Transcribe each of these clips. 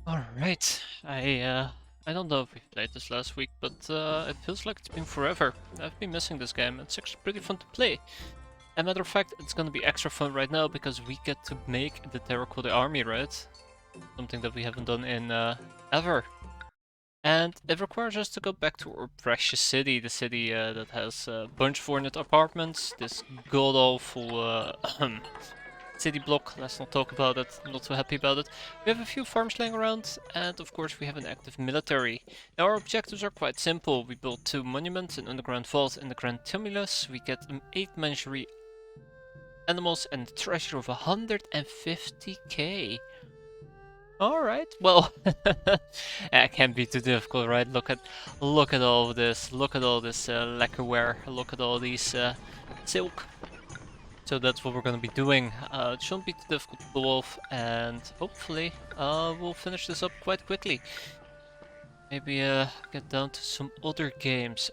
Alright, I don't know if we played this last week, but it feels like it's been forever. I've been missing this game. It's actually pretty fun to play. As a matter of fact, it's gonna be extra fun right now because we get to make the Terracotta Army, right? Something that we haven't done in ever. And it requires us to go back to our precious city, the city that has a bunch of ornate apartments, this god-awful city block. Let's not talk about it. I'm not so happy about it. We have a few farms laying around, and of course we have an active military. Now our objectives are quite simple. We build 2 monuments, an underground vault and the Grand Tumulus. We get 8 menagerie animals and a treasure of 150k. Alright, well, it can't be too difficult, right? Look at all this, look at all this lacquerware, look at all these silk. So that's what we're gonna be doing. It shouldn't be too difficult to pull off, and hopefully we'll finish this up quite quickly. Maybe get down to some other games.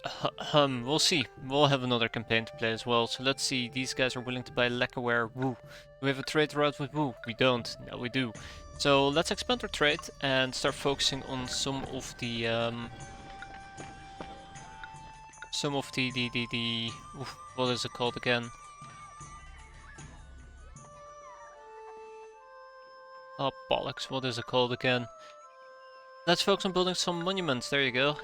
We'll see. We'll have another campaign to play as well. So let's see. These guys are willing to buy lacquerware. Woo. Do we have a trade route with Woo? We don't. No, we do. So let's expand our trade and start focusing on some of the oof, what is it called again? Oh bollocks, what is it called again? Let's focus on building some monuments, there you go.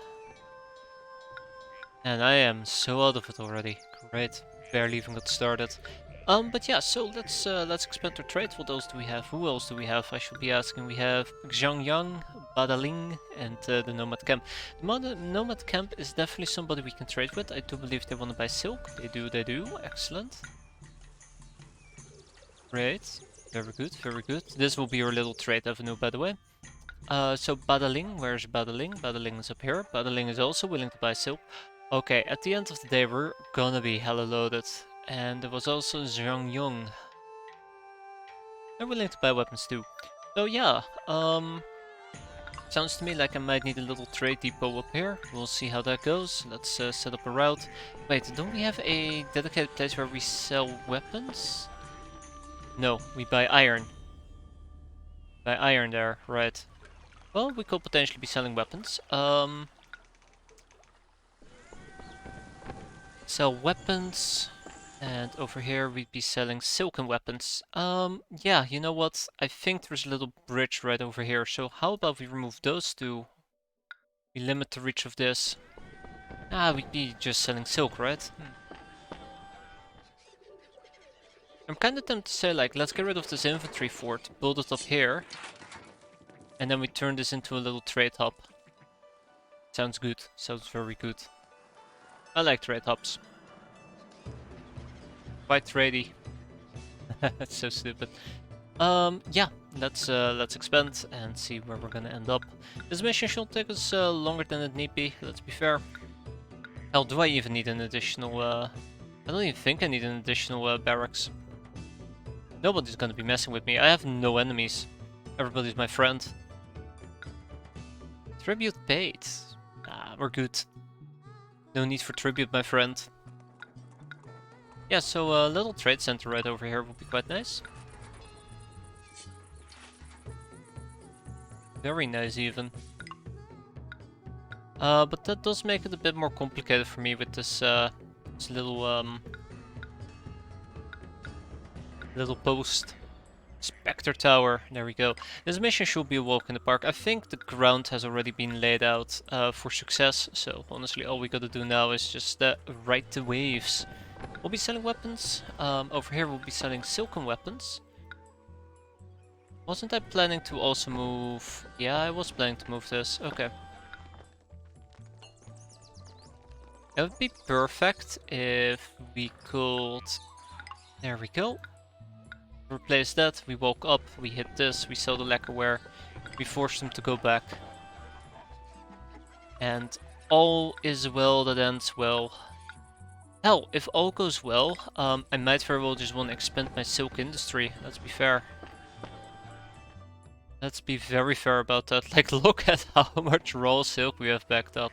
And I am so out of it already. Great, barely even got started. But yeah, so let's expand our trade. What else do we have? Who else do we have? I should be asking. We have Zhangyang, Badaling, and the Nomad Camp. The Nomad Camp is definitely somebody we can trade with. I do believe they want to buy silk. They do. Excellent. Great. Very good, very good. This will be your little trade avenue, by the way. So Badaling, where's Badaling? Badaling is up here. Badaling is also willing to buy silk. Okay, at the end of the day, we're gonna be hella loaded. And there was also Zhang Yong. They're willing to buy weapons too. So yeah, sounds to me like I might need a little trade depot up here. We'll see how that goes. Let's set up a route. Wait, don't we have a dedicated place where we sell weapons? No, we buy iron. Buy iron there, right. Well, we could potentially be selling weapons. Sell weapons. And over here we'd be selling silken weapons. Yeah, you know what? I think there's a little bridge right over here. So how about we remove those two? We limit the reach of this. Ah, we'd be just selling silk, right? I'm kind of tempted to say, like, let's get rid of this infantry fort, build it up here, and then we turn this into a little trade hub. Sounds good. Sounds very good. I like trade hubs. Quite tradey. That's so stupid. Yeah, let's expand and see where we're gonna end up. This mission should take us longer than it need be, let's be fair. Hell, do I even need an additional, I don't even think I need an additional barracks. Nobody's gonna be messing with me. I have no enemies. Everybody's my friend. Tribute paid. Ah, we're good. No need for tribute, my friend. Yeah, so a little trade center right over here would be quite nice. Very nice even. But that does make it a bit more complicated for me with this little little post. Spectre Tower, there we go. This mission should be a walk in the park. I think the ground has already been laid out for success, so honestly all we gotta do now is just ride the waves. We'll be selling weapons. Over here we'll be selling silken weapons. Wasn't I planning to also move... Yeah, I was planning to move this. Okay. That would be perfect if we could... There we go. Replace that, we woke up, we hit this, we sell the lacquerware, we force them to go back. And all is well that ends well. Hell, if all goes well, I might very well just want to expand my silk industry, let's be fair. Let's be very fair about that. Like, look at how much raw silk we have backed up.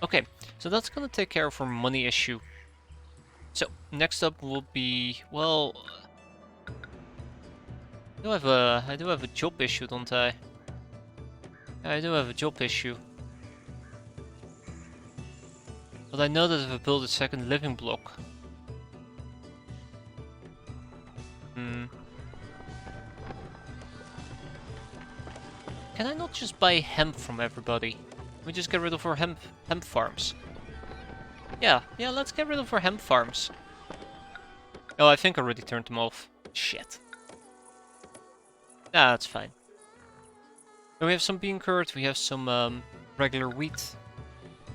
Okay, so that's gonna take care of our money issue. So, next up will be, well... I do have a job issue, don't I? I do have a job issue. But I know that if I build a second living block... Hmm. Can I not just buy hemp from everybody? We just get rid of our hemp farms. Yeah, let's get rid of our hemp farms. Oh, I think I already turned them off. Shit. Nah, that's fine. So we have some bean curd, we have some regular wheat.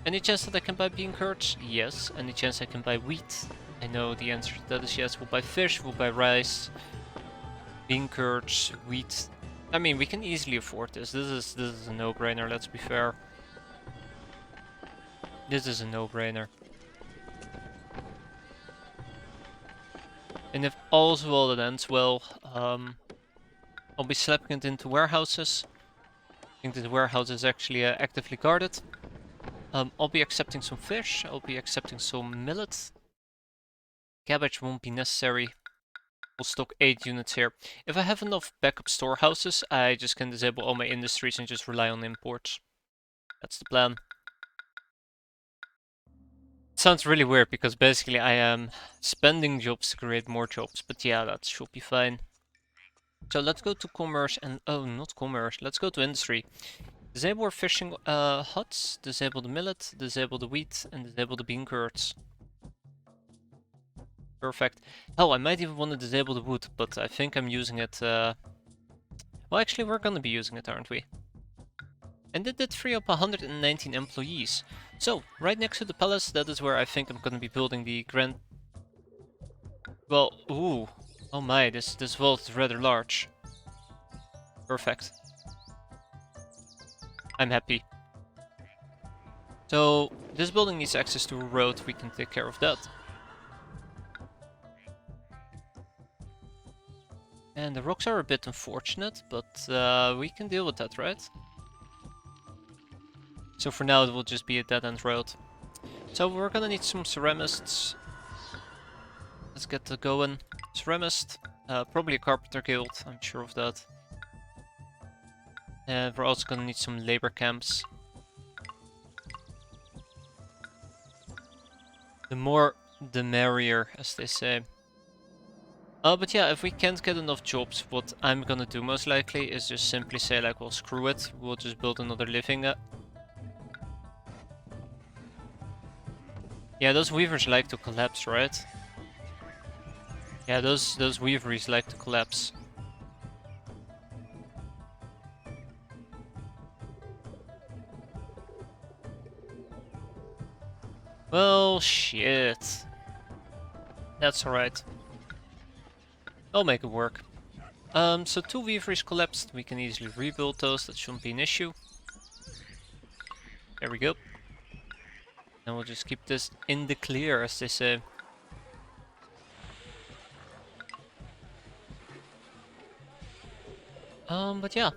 Any chance that I can buy bean curds? Yes. Any chance I can buy wheat? I know the answer to that is yes. We'll buy fish, we'll buy rice, bean curds, wheat. I mean, we can easily afford this. This is a no-brainer, let's be fair. This is a no-brainer. And if all's well that ends well, I'll be slapping it into warehouses. I think the warehouse is actually actively guarded. I'll be accepting some fish, I'll be accepting some millet. Cabbage won't be necessary. We'll stock 8 units here. If I have enough backup storehouses, I just can disable all my industries and just rely on imports. That's the plan. It sounds really weird because basically I am spending jobs to create more jobs, but yeah, that should be fine. So let's go to commerce and, oh, not commerce, let's go to industry. Disable our fishing huts, disable the millet, disable the wheat, and disable the bean curds. Perfect. Oh, I might even want to disable the wood, but I think I'm using it, well, actually we're gonna be using it, aren't we? And it did free up 119 employees. So, right next to the palace, that is where I think I'm gonna be building the grand... Well, ooh. Oh my, this vault is rather large. Perfect. I'm happy. So, this building needs access to a road, we can take care of that. And the rocks are a bit unfortunate, but we can deal with that, right? So for now it will just be a dead-end road. So we're gonna need some ceramists. Let's get that going. Ceramist, probably a carpenter guild, I'm sure of that. And we're also gonna need some labor camps. The more, the merrier, as they say. But yeah, if we can't get enough jobs, what I'm gonna do most likely is just simply say like, well, screw it, we'll just build another living. Yeah, those weavers like to collapse, right? Yeah, those weaveries like to collapse. Well, shit. That's alright. I'll make it work. So 2 weaveries collapsed, we can easily rebuild those, that shouldn't be an issue. There we go. And we'll just keep this in the clear, as they say. But yeah.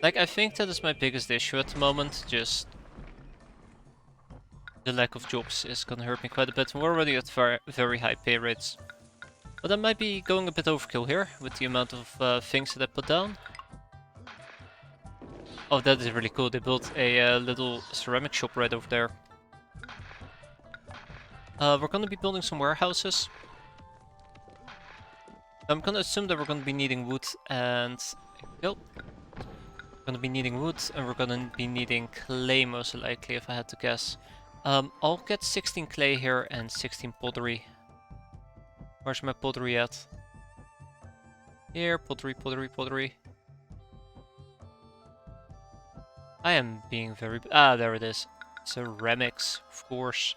Like, I think that is my biggest issue at the moment, just... the lack of jobs is gonna hurt me quite a bit, and we're already at very high pay rates. But I might be going a bit overkill here, with the amount of things that I put down. Oh, that is really cool, they built a little ceramic shop right over there. We're gonna be building some warehouses. I'm gonna assume that we're gonna be needing wood and... We're gonna be needing wood and we're gonna be needing clay most likely, if I had to guess. I'll get 16 clay here and 16 pottery. Where's my pottery at? Here, pottery, pottery, pottery. I am being very... Ah, there it is. Ceramics, of course.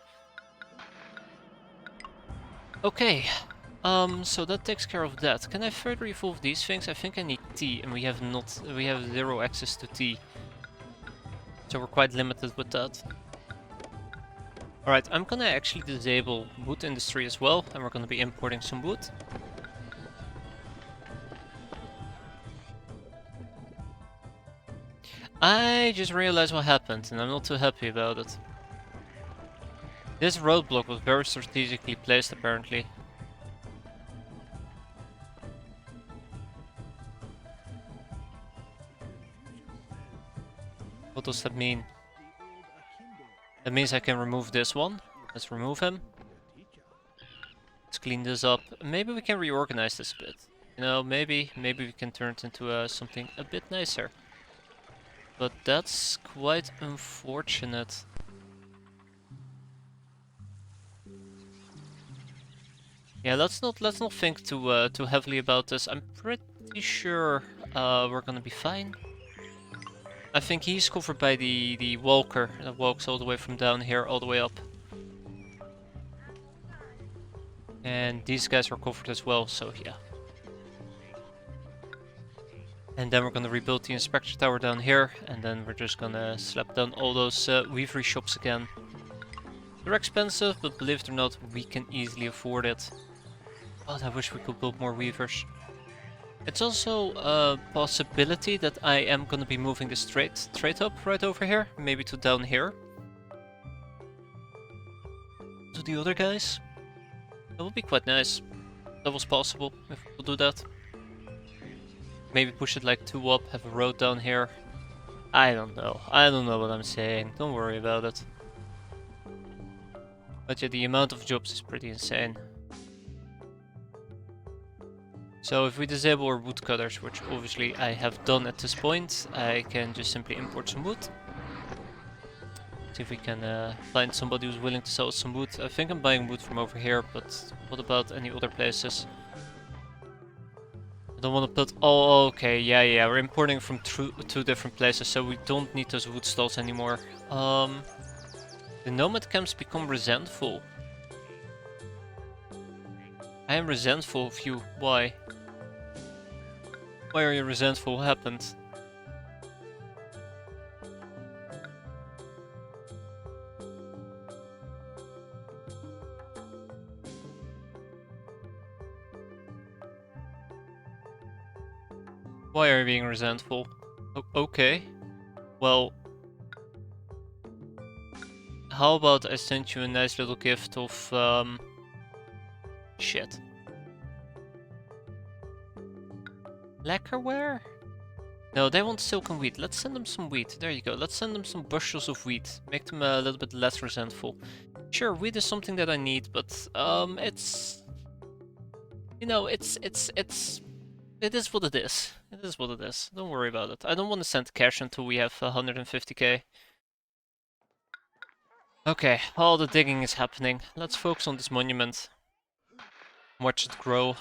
Okay. So that takes care of that. Can I further evolve these things? I think I need tea, and we have 0 access to tea. So we're quite limited with that. Alright, I'm gonna actually disable wood industry as well, and we're gonna be importing some wood. I just realized what happened, and I'm not too happy about it. This roadblock was very strategically placed, apparently. What does that mean? That means I can remove this one. Let's remove him. Let's clean this up. Maybe we can reorganize this a bit. You know, maybe we can turn it into something a bit nicer. But that's quite unfortunate. Yeah, let's not think too heavily about this. I'm pretty sure we're gonna be fine. I think he's covered by the walker that walks all the way from down here all the way up. And these guys are covered as well, so yeah. And then we're gonna rebuild the inspection tower down here, and then we're just gonna slap down all those weavery shops again. They're expensive, but believe it or not, we can easily afford it. God, I wish we could build more weavers. It's also a possibility that I am gonna be moving this trade hub right over here, maybe to down here. To the other guys. That would be quite nice. That was possible, if we could do that. Maybe push it like 2 up, have a road down here. I don't know what I'm saying, don't worry about it. But yeah, the amount of jobs is pretty insane. So if we disable our woodcutters, which obviously I have done at this point, I can just simply import some wood. See if we can find somebody who's willing to sell us some wood. I think I'm buying wood from over here, but what about any other places? I don't want to put... Oh, okay, yeah, we're importing from 2 different places, so we don't need those wood stalls anymore. The nomad camps become resentful. I am resentful of you. Why? Why are you resentful? What happened? Why are you being resentful? Okay. Well... How about I send you a nice little gift of, shit. Lacquerware? No, they want silk and wheat. Let's send them some wheat. There you go. Let's send them some bushels of wheat. Make them a little bit less resentful. Sure, wheat is something that I need, but, it's... You know, it is what it is. It is what it is. Don't worry about it. I don't want to send cash until we have 150k. Okay, all the digging is happening. Let's focus on this monument. Watch it grow.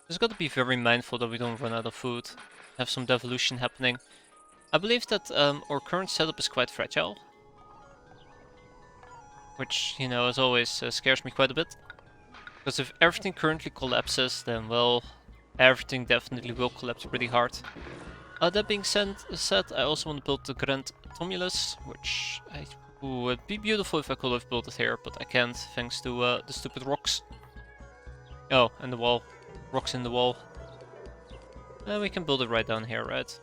Just gotta be very mindful that we don't run out of food. Have some devolution happening. I believe that our current setup is quite fragile. Which, you know, as always, scares me quite a bit. Because if everything currently collapses, then, well, everything definitely will collapse pretty hard. That being said, I also want to build the Grand Tumulus, which would be beautiful if I could have built it here, but I can't, thanks to the stupid rocks. Oh, and the wall. Rocks in the wall. We can build it right down here, right?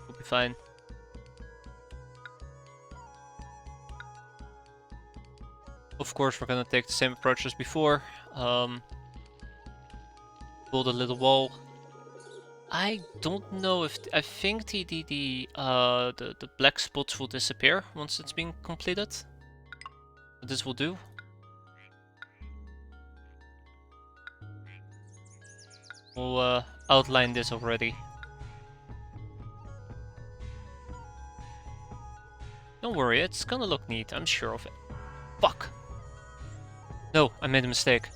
We'll be fine. Of course, we're gonna take the same approach as before. Build a little wall. I don't know if I think the black spots will disappear once it's been completed. But this will do. We'll outline this already. Don't worry, it's gonna look neat, I'm sure of it. Fuck! No, I made a mistake.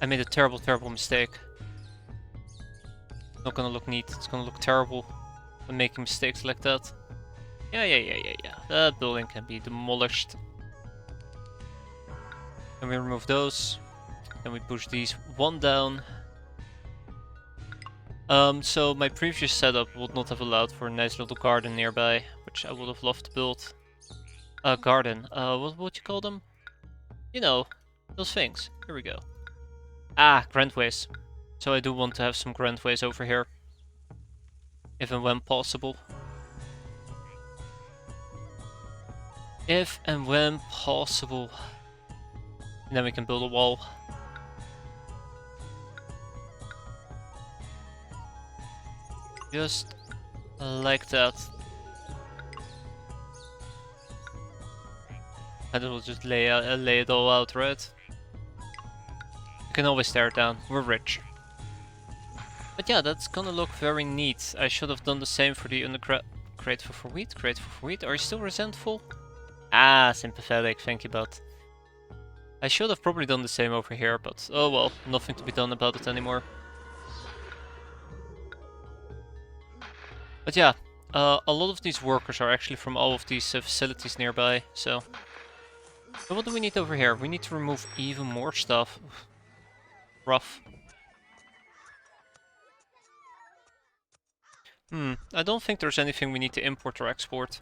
I made a terrible, terrible mistake. It's not gonna look neat, it's gonna look terrible. I'm making mistakes like that. Yeah. That building can be demolished. Then we remove those. Then we push these 1 down. So my previous setup would not have allowed for a nice little garden nearby, which I would have loved to build. A garden. What would you call them? You know, those things. Here we go. Ah, grandways. So I do want to have some grandways over here. If and when possible. If and when possible. And then we can build a wall. Just Like that. And then we'll just lay it all out, right? You can always tear it down. We're rich. But yeah, that's gonna look very neat. I should have done the same for the grateful for wheat. Grateful for wheat. Are you still resentful? Ah, sympathetic. Thank you, bud. I should have probably done the same over here, but oh well, nothing to be done about it anymore. But yeah, a lot of these workers are actually from all of these facilities nearby, so... So what do we need over here? We need to remove even more stuff. Rough. I don't think there's anything we need to import or export.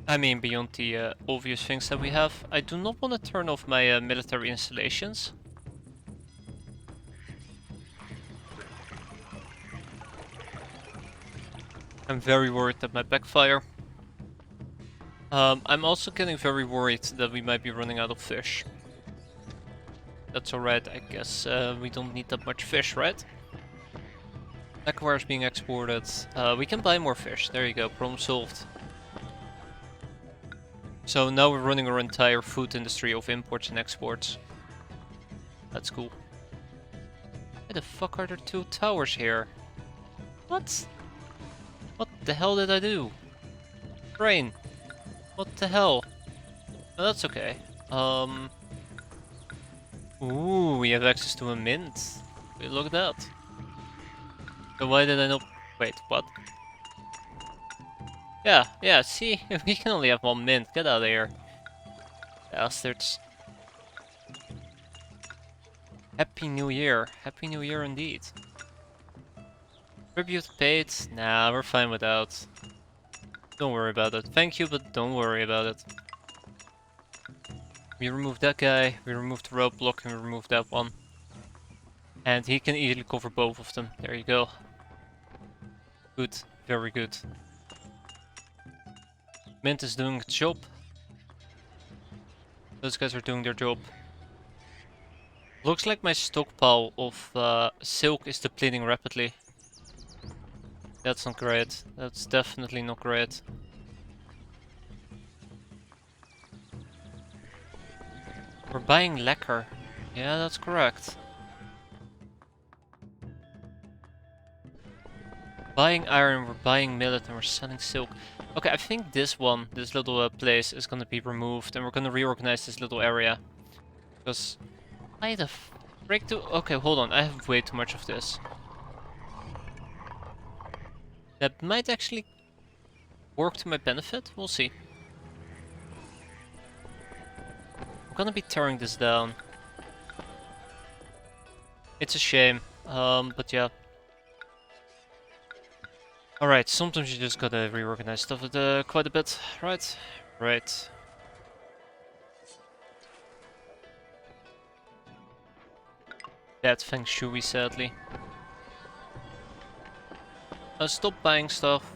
I mean, beyond the obvious things that we have. I do not want to turn off my military installations. I'm very worried that might backfire. I'm also getting very worried that we might be running out of fish. That's alright, I guess we don't need that much fish, right? Aquarius being exported. We can buy more fish. There you go, problem solved. So now we're running our entire food industry of imports and exports. That's cool. Why the fuck are there two towers here? What? What the hell did I do? Brain. What the hell? Oh, that's okay. Ooh, we have access to a mint. Wait, look at that. So why did I not... Wait, what? Yeah, see? We can only have one mint. Get out of here. Bastards. Happy New Year. Happy New Year indeed. Tribute paid? Nah, we're fine without. Don't worry about it. Thank you, but don't worry about it. We removed that guy, we removed the rope block, and we removed that one. And he can easily cover both of them. There you go. Good. Very good. Mint is doing its job. Those guys are doing their job. Looks like my stockpile of silk is depleting rapidly. That's not great. That's definitely not great. We're buying lacquer. Yeah, that's correct. Buying iron, we're buying millet, and we're selling silk. Okay, I think this little place is gonna be removed, and we're gonna reorganize this little area. Because... Why the frick do... Okay, hold on, I have way too much of this. That might actually work to my benefit, we'll see. I'm gonna be tearing this down. It's a shame, but yeah. Alright, sometimes you just gotta reorganize stuff quite a bit, right? Right. Bad feng shui, sadly. Stop buying stuff.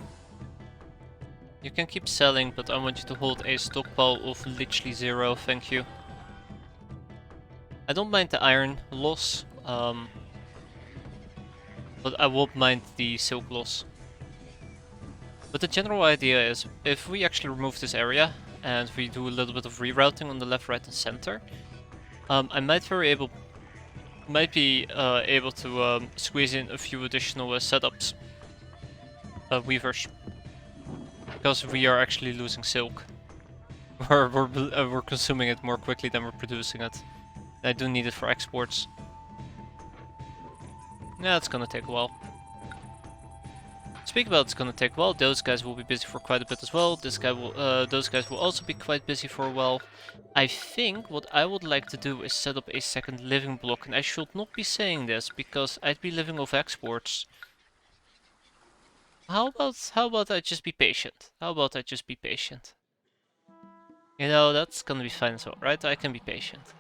You can keep selling, but I want you to hold a stockpile of literally 0, thank you. I don't mind the iron loss, but I won't mind the silk loss. But the general idea is, if we actually remove this area, and we do a little bit of rerouting on the left, right, and center, I might be able to squeeze in a few additional setups. Weavers. Because we are actually losing silk. We're consuming it more quickly than we're producing it. I do need it for exports. Yeah, it's gonna take a while. Speaking about it's gonna take a while, those guys will be busy for quite a bit as well. Those guys will also be quite busy for a while. I think what I would like to do is set up a second living block, and I should not be saying this because I'd be living off exports. How about I just be patient? How about I just be patient? You know, that's gonna be fine as well, right? I can be patient.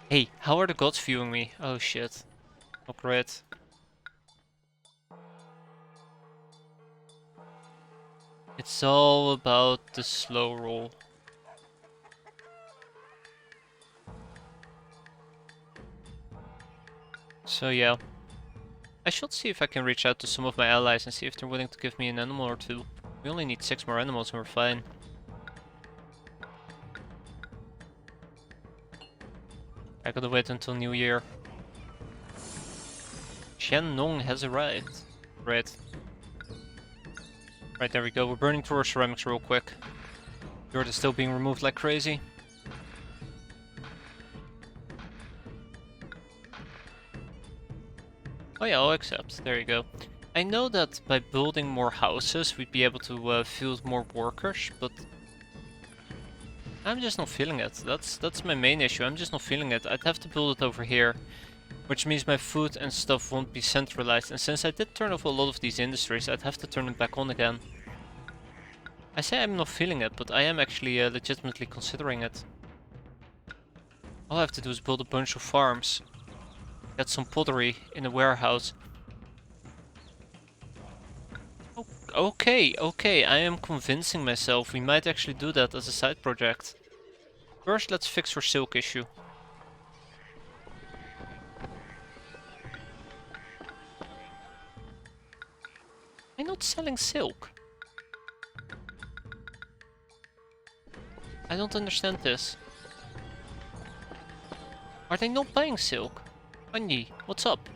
Hey, how are the gods viewing me? Oh shit. Not great. It's all about the slow roll. So yeah. I should see if I can reach out to some of my allies and see if they're willing to give me an animal or two. We only need 6 more animals and we're fine. I gotta wait until New Year. Xiannong has arrived. Right. Right, there we go. We're burning through our ceramics real quick. Dirt is still being removed like crazy. Oh yeah, I'll accept. There you go. I know that by building more houses, we'd be able to field more workers, but I'm just not feeling it. That's my main issue. I'm just not feeling it. I'd have to build it over here, which means my food and stuff won't be centralized. And since I did turn off a lot of these industries, I'd have to turn them back on again. I say I'm not feeling it, but I am actually legitimately considering it. All I have to do is build a bunch of farms. Get some pottery in a warehouse. Okay, I am convincing myself we might actually do that as a side project. First, let's fix our silk issue. Am I not selling silk? I don't understand this. Are they not buying silk? Anji, what's up?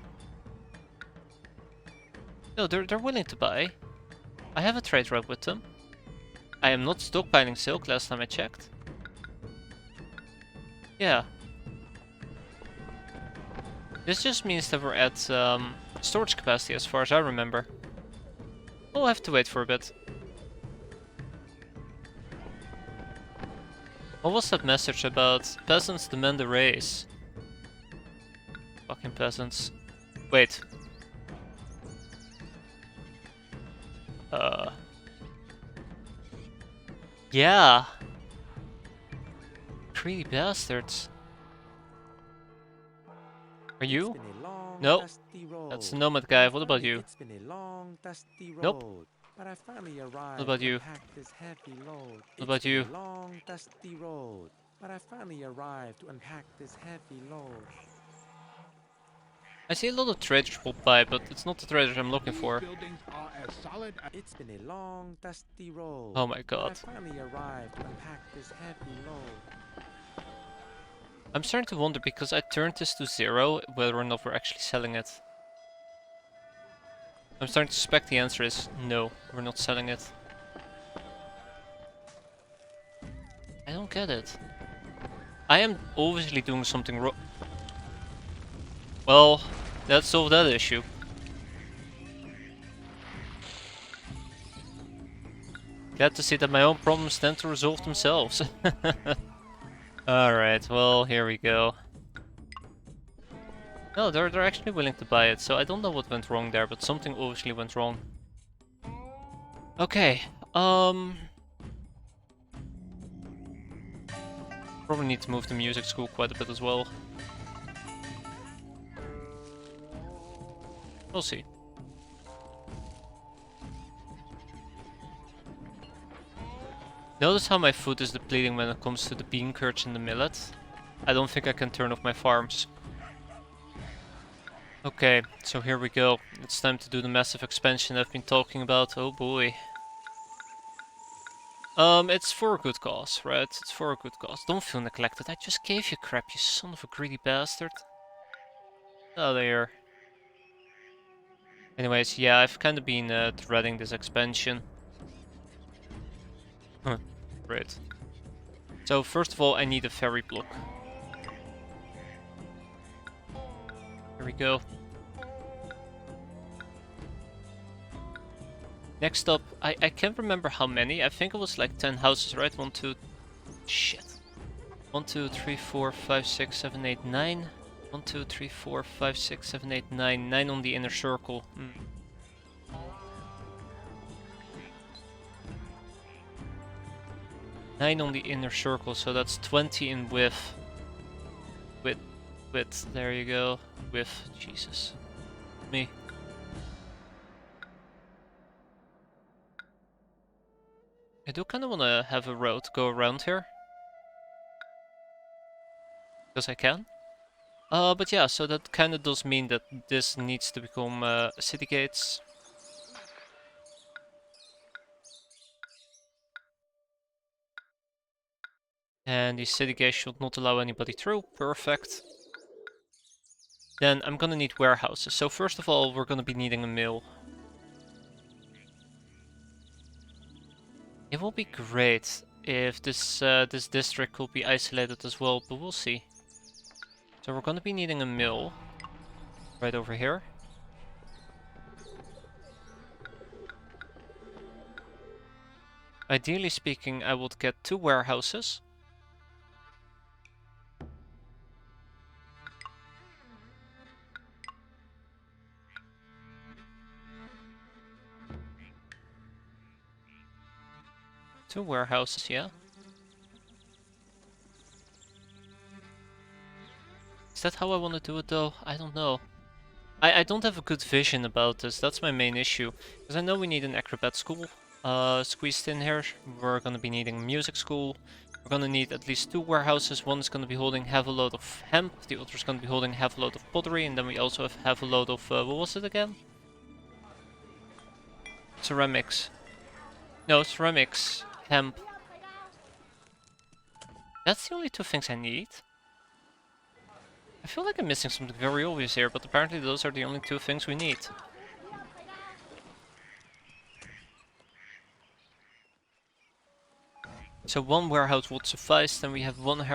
No, they're willing to buy. I have a trade route with them. I am not stockpiling silk last time I checked. Yeah. This just means that we're at storage capacity as far as I remember. We'll have to wait for a bit. What was that message about? Peasants demand a raise. Fucking peasants. Wait. Yeah. Greedy bastards. Are you? No. That's the nomad guy. What about you? Nope. But I finally arrived What about to you? unpack this heavy load. What about you? A long, dusty road. But I finally arrived to unpack this heavy load. I see a lot of traders pop by, but it's not the traders I'm looking for. It's been a long, dusty road. Oh my god. But I finally arrived to unpack this heavy load. I'm starting to wonder, because I turned this to 0, whether or not we're actually selling it. I'm starting to suspect the answer is no, we're not selling it. I don't get it. I am obviously doing something wrong. Well, let's solve that issue. Glad to see that my own problems tend to resolve themselves. Alright, well, here we go. No, they're actually willing to buy it, so I don't know what went wrong there, but something obviously went wrong. Okay, probably need to move the music school quite a bit as well. We'll see. Notice how my food is depleting when it comes to the bean curds and the millet. I don't think I can turn off my farms. Okay, so here we go. It's time to do the massive expansion I've been talking about. Oh boy. It's for a good cause, right? It's for a good cause. Don't feel neglected. I just gave you crap, you son of a greedy bastard. Oh, there. Anyways, yeah, I've kind of been dreading this expansion. Huh, right. So, first of all, I need a ferry block. Here we go. Next up, I can't remember how many. I think it was like 10 houses, right? 1, 2... Shit. 1, 2, 3, 4, 5, 6, 7, 8, 9. 1, 2, 3, 4, 5, 6, 7, 8, 9. 9 on the inner circle. 9 on the inner circle, so that's 20 in width. Width, there you go. Width, Jesus. Me. I do kind of want to have a road go around here. Because I can. But yeah, so that kind of does mean that this needs to become city gates. And the city gates should not allow anybody through. Perfect. Then I'm gonna need warehouses. So first of all, we're gonna be needing a mill. It will be great if this district could be isolated as well, but we'll see. So we're gonna be needing a mill right over here. Ideally speaking, I would get 2 warehouses. Two warehouses, yeah. Is that how I want to do it though? I don't know. I don't have a good vision about this, that's my main issue. Because I know we need an acrobat school squeezed in here. We're gonna be needing a music school. We're gonna need at least 2 warehouses. One is gonna be holding half a load of hemp, the other is gonna be holding half a load of pottery, and then we also have half a load of, what was it again? Ceramics. No, ceramics, hemp. That's the only 2 things I need. I feel like I'm missing something very obvious here, but apparently those are the only 2 things we need. So 1 warehouse would suffice, then we have 1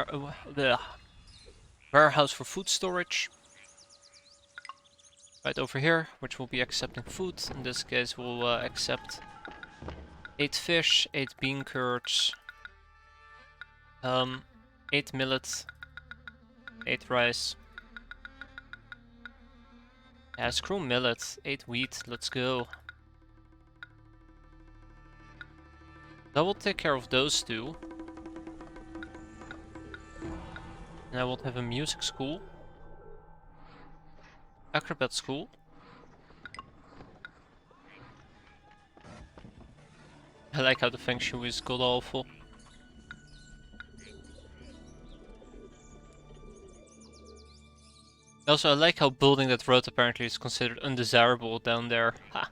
warehouse for food storage. Right over here, which will be accepting food. In this case we'll accept 8 fish, 8 bean curds, 8 millet, 8 rice. Yeah, screw millet, 8 wheat, let's go. That will take care of those 2. And I will have a music school. Acrobat school. I like how the feng shui is god awful. Also, I like how building that road apparently is considered undesirable down there. Ha.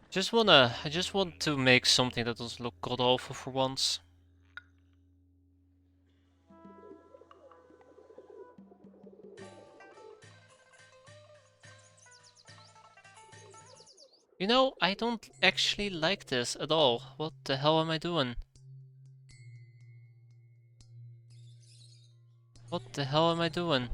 I just want to make something that doesn't look god awful for once. You know, I don't actually like this at all. What the hell am I doing? What the hell am I doing?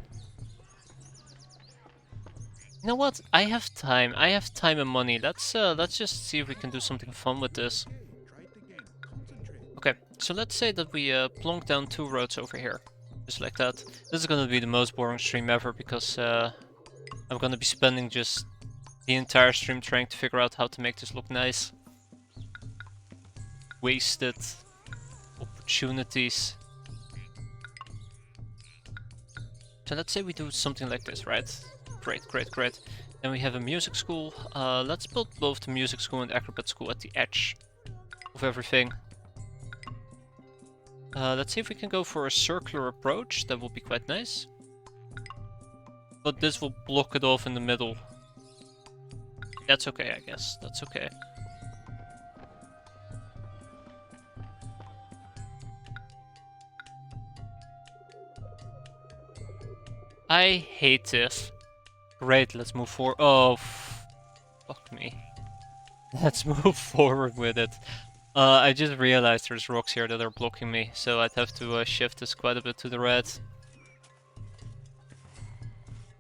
You know what? I have time. I have time and money. Let's just see if we can do something fun with this. Okay, so let's say that we plonk down 2 roads over here. Just like that. This is gonna be the most boring stream ever because I'm gonna be spending just the entire stream trying to figure out how to make this look nice. Wasted opportunities. So let's say we do something like this, right? Great, great, great. Then we have a music school. Let's build both the music school and acrobat school at the edge of everything. Let's see if we can go for a circular approach. That will be quite nice. But this will block it off in the middle. That's okay, I guess. That's okay. I hate this. Great, let's move forward. Oh, fuck me. Let's move forward with it. I just realized there's rocks here that are blocking me, so I'd have to shift this quite a bit to the red.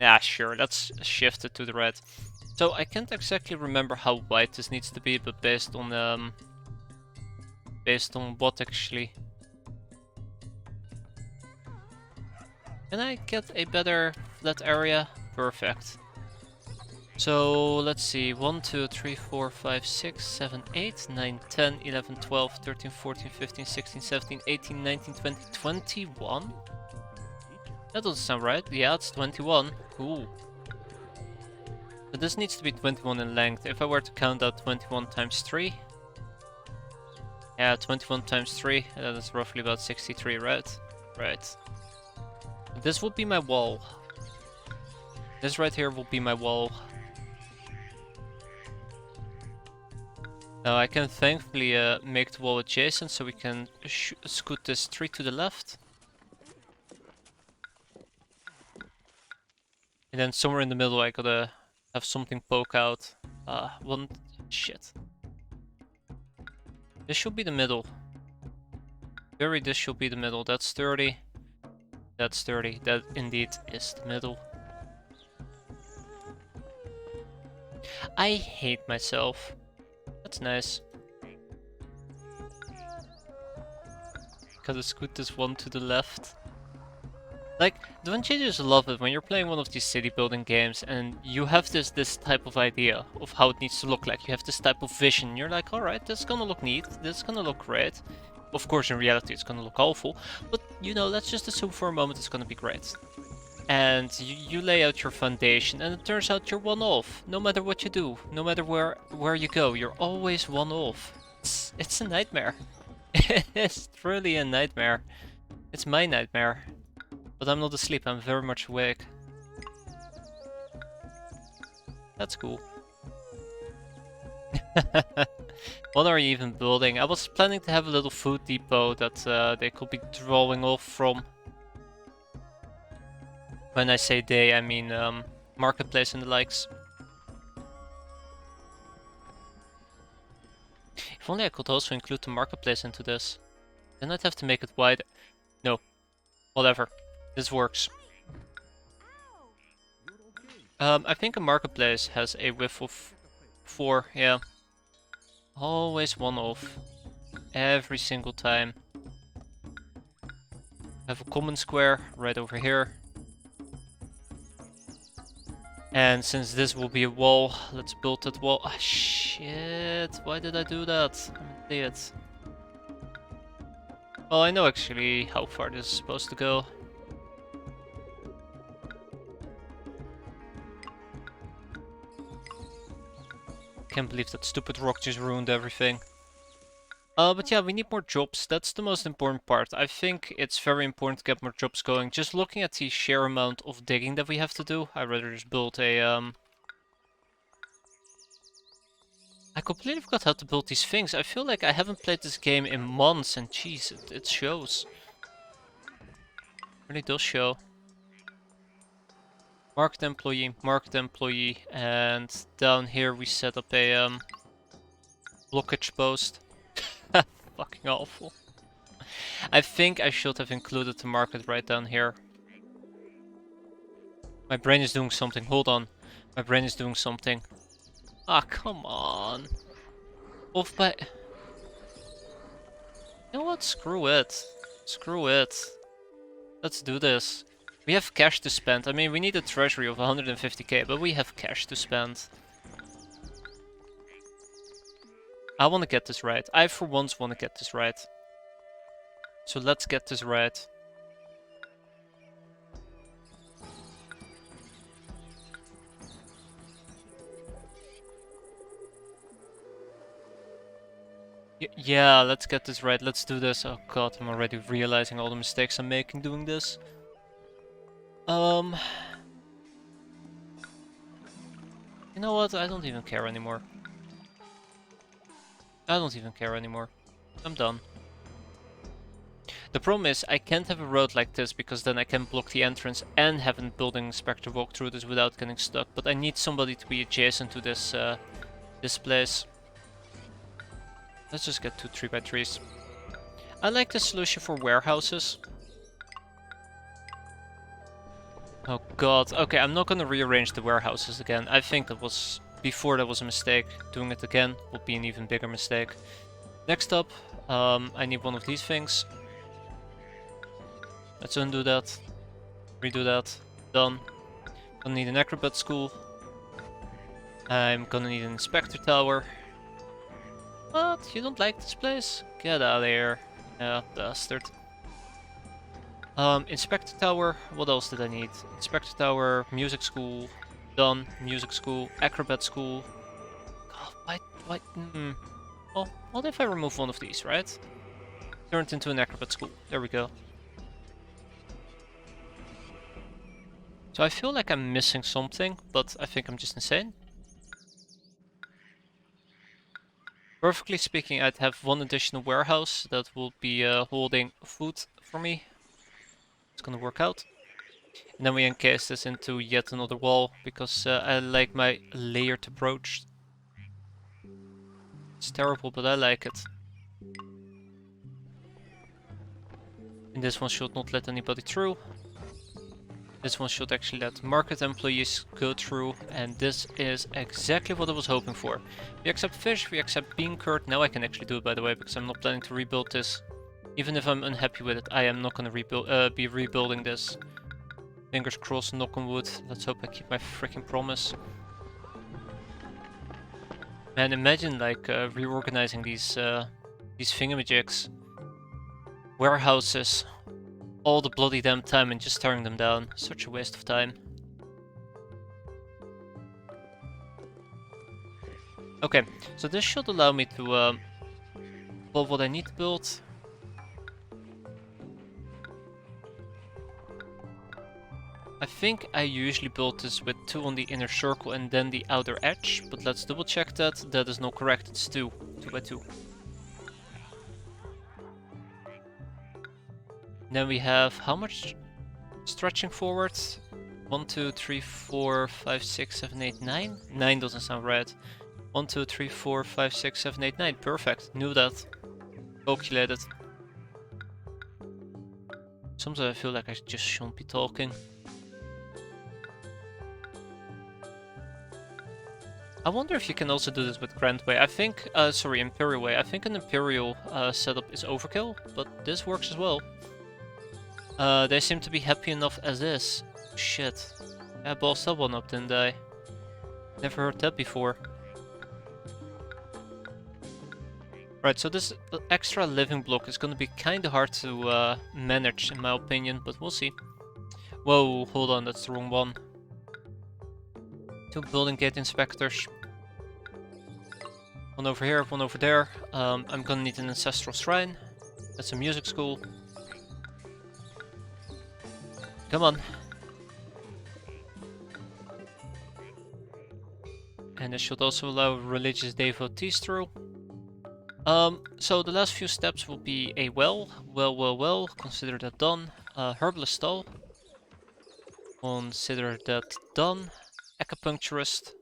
Yeah, sure, let's shift it to the red. So I can't exactly remember how wide this needs to be, but based on what actually? Can I get a better flat area? Perfect. So let's see, 1, 2, 3, 4, 5, 6, 7, 8, 9, 10, 11, 12, 13, 14, 15, 16, 17, 18, 19, 20, 21? That doesn't sound right. Yeah, it's 21. Cool. But this needs to be 21 in length. If I were to count out 21 times 3. Yeah, 21 times 3, that is roughly about 63, right? Right. This will be my wall. This right here will be my wall. Now I can thankfully make the wall adjacent so we can scoot this tree to the left. And then somewhere in the middle I gotta have something poke out. Shit. This should be the middle. This should be the middle. That's 30. That's 30. That indeed is the middle. I hate myself. That's nice. Gotta scoot this one to the left. Like, don't you just love it when you're playing one of these city building games and you have this type of idea of how it needs to look like. You have this type of vision. You're like, alright, this is gonna look neat. This is gonna look great. Of course, in reality, it's gonna look awful. But, you know, let's just assume for a moment it's gonna be great. And you lay out your foundation and it turns out you're one off. No matter what you do, no matter where you go, you're always one off. It's a nightmare. It's truly a nightmare. It's my nightmare. But I'm not asleep, I'm very much awake. That's cool. What are you even building? I was planning to have a little food depot that they could be drawing off from. When I say they, I mean marketplace and the likes. If only I could also include the marketplace into this. Then I'd have to make it wider. No. Whatever. This works. I think a marketplace has a width of 4, yeah. Always one off. Every single time. I have a common square right over here. And since this will be a wall, let's build that wall. Ah, shit, why did I do that? I'm an idiot. Well, I know actually how far this is supposed to go. Can't believe that stupid rock just ruined everything. But yeah, we need more jobs. That's the most important part. I think it's very important to get more jobs going. Just looking at the sheer amount of digging that we have to do, I'd rather just build a I completely forgot how to build these things. I feel like I haven't played this game in months and jeez, it shows. It really does show. Market employee, and down here we set up a blockage post. Fucking awful. I think I should have included the market right down here. My brain is doing something, hold on. My brain is doing something. Ah, come on. Off by... You know what, screw it. Screw it. Let's do this. We have cash to spend. I mean, we need a treasury of 150k, but we have cash to spend. I want to get this right. I for once want to get this right. So let's get this right. Yeah, let's get this right. Let's do this. Oh god, I'm already realizing all the mistakes I'm making doing this. You know what? I don't even care anymore. I don't even care anymore. I'm done. The problem is, I can't have a road like this because then I can block the entrance and have a building inspector walk through this without getting stuck. But I need somebody to be adjacent to this this place. Let's just get 2 3x3s. I like the solution for warehouses. Oh god, okay, I'm not gonna rearrange the warehouses again. I think that was... before that was a mistake. Doing it again will be an even bigger mistake. Next up, I need one of these things. Let's undo that. Redo that. Done. Gonna need an acrobat school. I'm gonna need an inspector tower. What? You don't like this place? Get out of here. Yeah, bastard. Inspector tower. What else did I need? Inspector tower, music school. Done. Music school, acrobat school. God, why? Well, what if I remove one of these, right? Turn it into an acrobat school. There we go. So I feel like I'm missing something, but I think I'm just insane. Perfectly speaking, I'd have one additional warehouse that will be holding food for me. It's gonna work out. And then we encase this into yet another wall, because I like my layered approach. It's terrible, but I like it. And this one should not let anybody through. This one should actually let market employees go through, and this is exactly what I was hoping for. We accept fish, we accept bean curd. Now I can actually do it, by the way, because I'm not planning to rebuild this. Even if I'm unhappy with it, I am not going to be rebuilding this. Fingers crossed, knock on wood. Let's hope I keep my freaking promise. Man, imagine like reorganizing these thingamajigs, warehouses, all the bloody damn time and just tearing them down. Such a waste of time. Okay, so this should allow me to build what I need to build. I think I usually build this with 2 on the inner circle and then the outer edge, but let's double check that. That is not correct, it's 2 by 2. Then we have how much stretching forward? 1, 2, 3, 4, 5, 6, 7, 8, 9? 9 doesn't sound right. 1, 2, 3, 4, 5, 6, 7, 8, 9. Perfect. Knew that. Calculated. Sometimes I feel like I just shouldn't be talking. I wonder if you can also do this with Grand Way. I think, sorry, Imperial Way. I think an Imperial setup is overkill, but this works as well. They seem to be happy enough as is. Shit. I bossed that one up, didn't I? Never heard that before. Right, so this extra living block is gonna be kinda hard to manage, in my opinion, but we'll see. Whoa, hold on, that's the wrong one. 2 building gate inspectors. One over here, one over there. I'm gonna need an ancestral shrine. That's a music school. Come on. And it should also allow religious devotees through. So the last few steps will be a well. Well. Consider that done. Herbalist stall. Consider that done. Acupuncturist.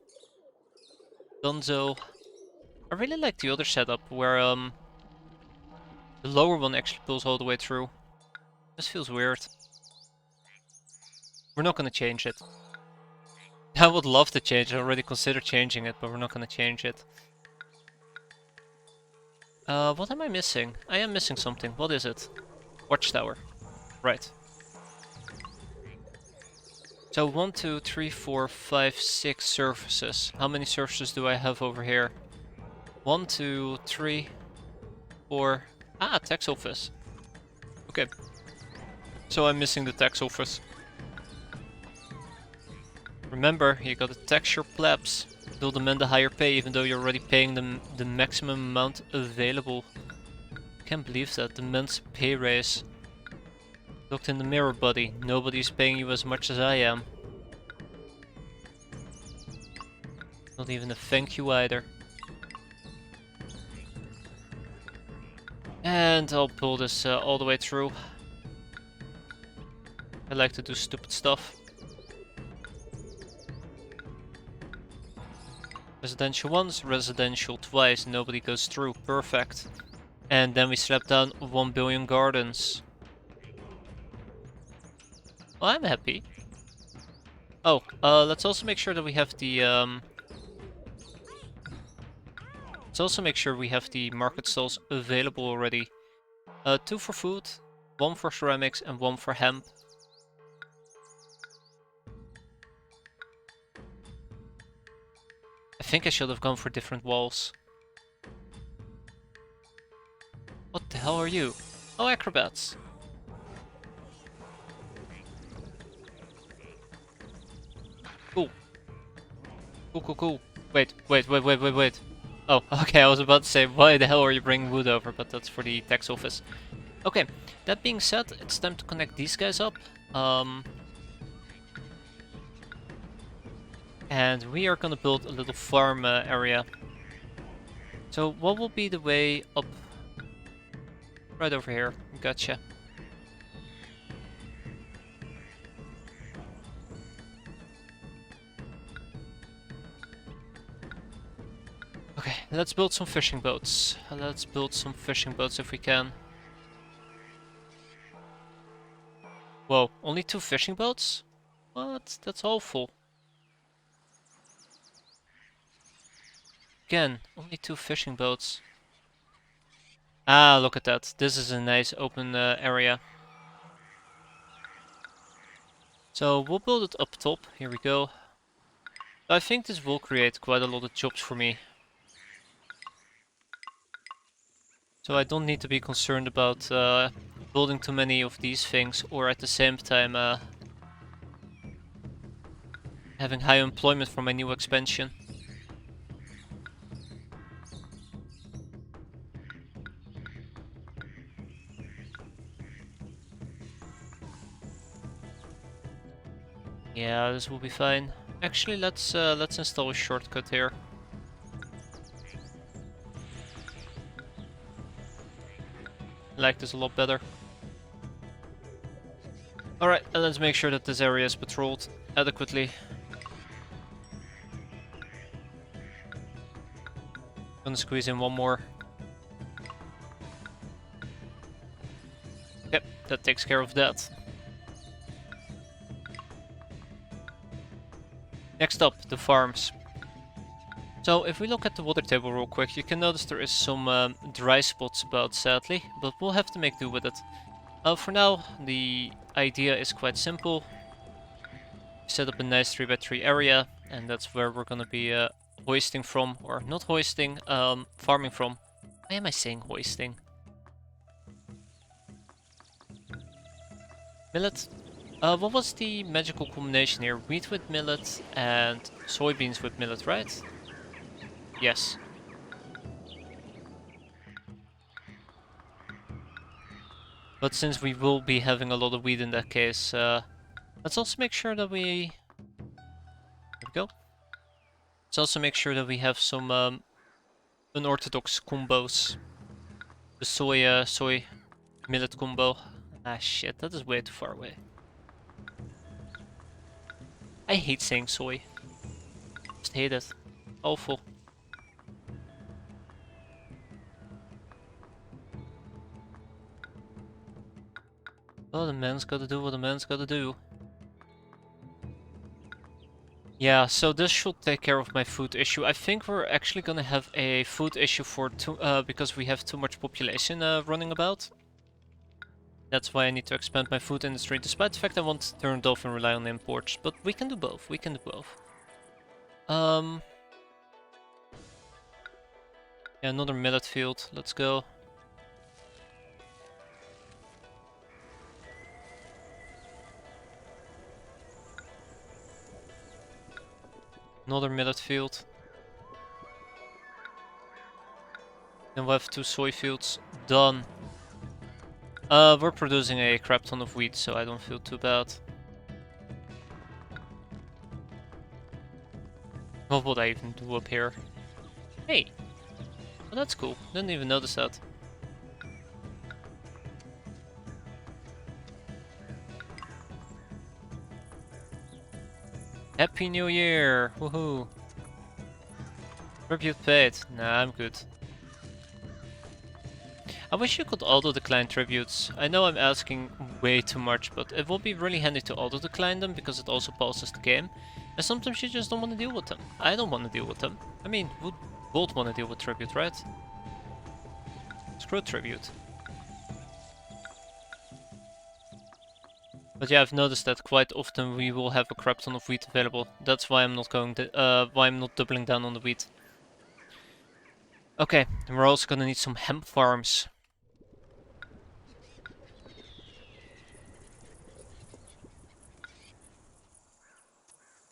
Dunzo. I really like the other setup where the lower one actually pulls all the way through. This feels weird. We're not gonna change it. I would love to change it, I already considered changing it, but we're not gonna change it. What am I missing? I am missing something. What is it? Watchtower. Right. So 1, 2, 3, 4, 5, 6 surfaces. How many surfaces do I have over here? 1, 2, 3, 4... Ah, tax office. Okay. So I'm missing the tax office. Remember, you gotta tax your plebs. They'll demand a higher pay even though you're already paying them the maximum amount available. Can't believe that. Demands pay raise. Looked in the mirror, buddy. Nobody's paying you as much as I am. Not even a thank you either. And I'll pull this all the way through. I like to do stupid stuff. Residential once, residential twice, nobody goes through. Perfect. And then we slap down 1 billion gardens. Well, I'm happy. Oh, let's also make sure that we have the let's also make sure we have the market stalls available already. 2 for food, 1 for ceramics, and 1 for hemp. I think I should have gone for different walls. What the hell are you? Oh, acrobats. Cool. Cool. Wait. Oh, okay, I was about to say, why the hell are you bringing wood over? But that's for the tax office. Okay, that being said, it's time to connect these guys up. And we are gonna build a little farm area. So what will be the way up? Right over here. Gotcha. Okay, let's build some fishing boats. Let's build some fishing boats if we can. Whoa, only 2 fishing boats? What? That's awful. Again, only 2 fishing boats. Ah, look at that. This is a nice open area. So we'll build it up top. Here we go. I think this will create quite a lot of jobs for me. So I don't need to be concerned about building too many of these things, or at the same time having high employment from my new expansion. Yeah, this will be fine. Actually, let's install a shortcut here. I like this a lot better. Alright, and let's make sure that this area is patrolled adequately. Gonna squeeze in one more. Yep, that takes care of that. Next up, the farms. So if we look at the water table real quick, you can notice there is some dry spots about, sadly, but we'll have to make do with it. For now, the idea is quite simple. Set up a nice 3x3 area, and that's where we're gonna be hoisting from, or not hoisting, farming from. Why am I saying hoisting? Millet. What was the magical combination here? Wheat with millet and soybeans with millet, right? Yes. But since we will be having a lot of wheat in that case, let's also make sure that we... There we go. Let's also make sure that we have some unorthodox combos. The soy millet combo. Ah shit, that is way too far away. I hate saying soy. Just hate it. Awful. Well, the man's gotta do what the man's gotta do. Yeah, so this should take care of my food issue. I think we're actually gonna have a food issue for because we have too much population running about. That's why I need to expand my food industry, despite the fact I want to turn it off and rely on imports. But we can do both. We can do both. Yeah, another millet field. Let's go. Another millet field. Then we'll have 2 soy fields. Done. We're producing a crap ton of wheat, so I don't feel too bad. What would I even do up here? Hey! Oh, that's cool. Didn't even notice that. Happy New Year! Woohoo! Tribute paid. Nah, I'm good. I wish you could auto-decline tributes. I know I'm asking way too much, but it would be really handy to auto-decline them because it also pauses the game. And sometimes you just don't want to deal with them. I don't want to deal with them. I mean, we both want to deal with tribute, right? Screw tribute. But yeah, I've noticed that quite often we will have a crap ton of wheat available. That's why I'm not why I'm not doubling down on the wheat. Okay, and we're also gonna need some hemp farms.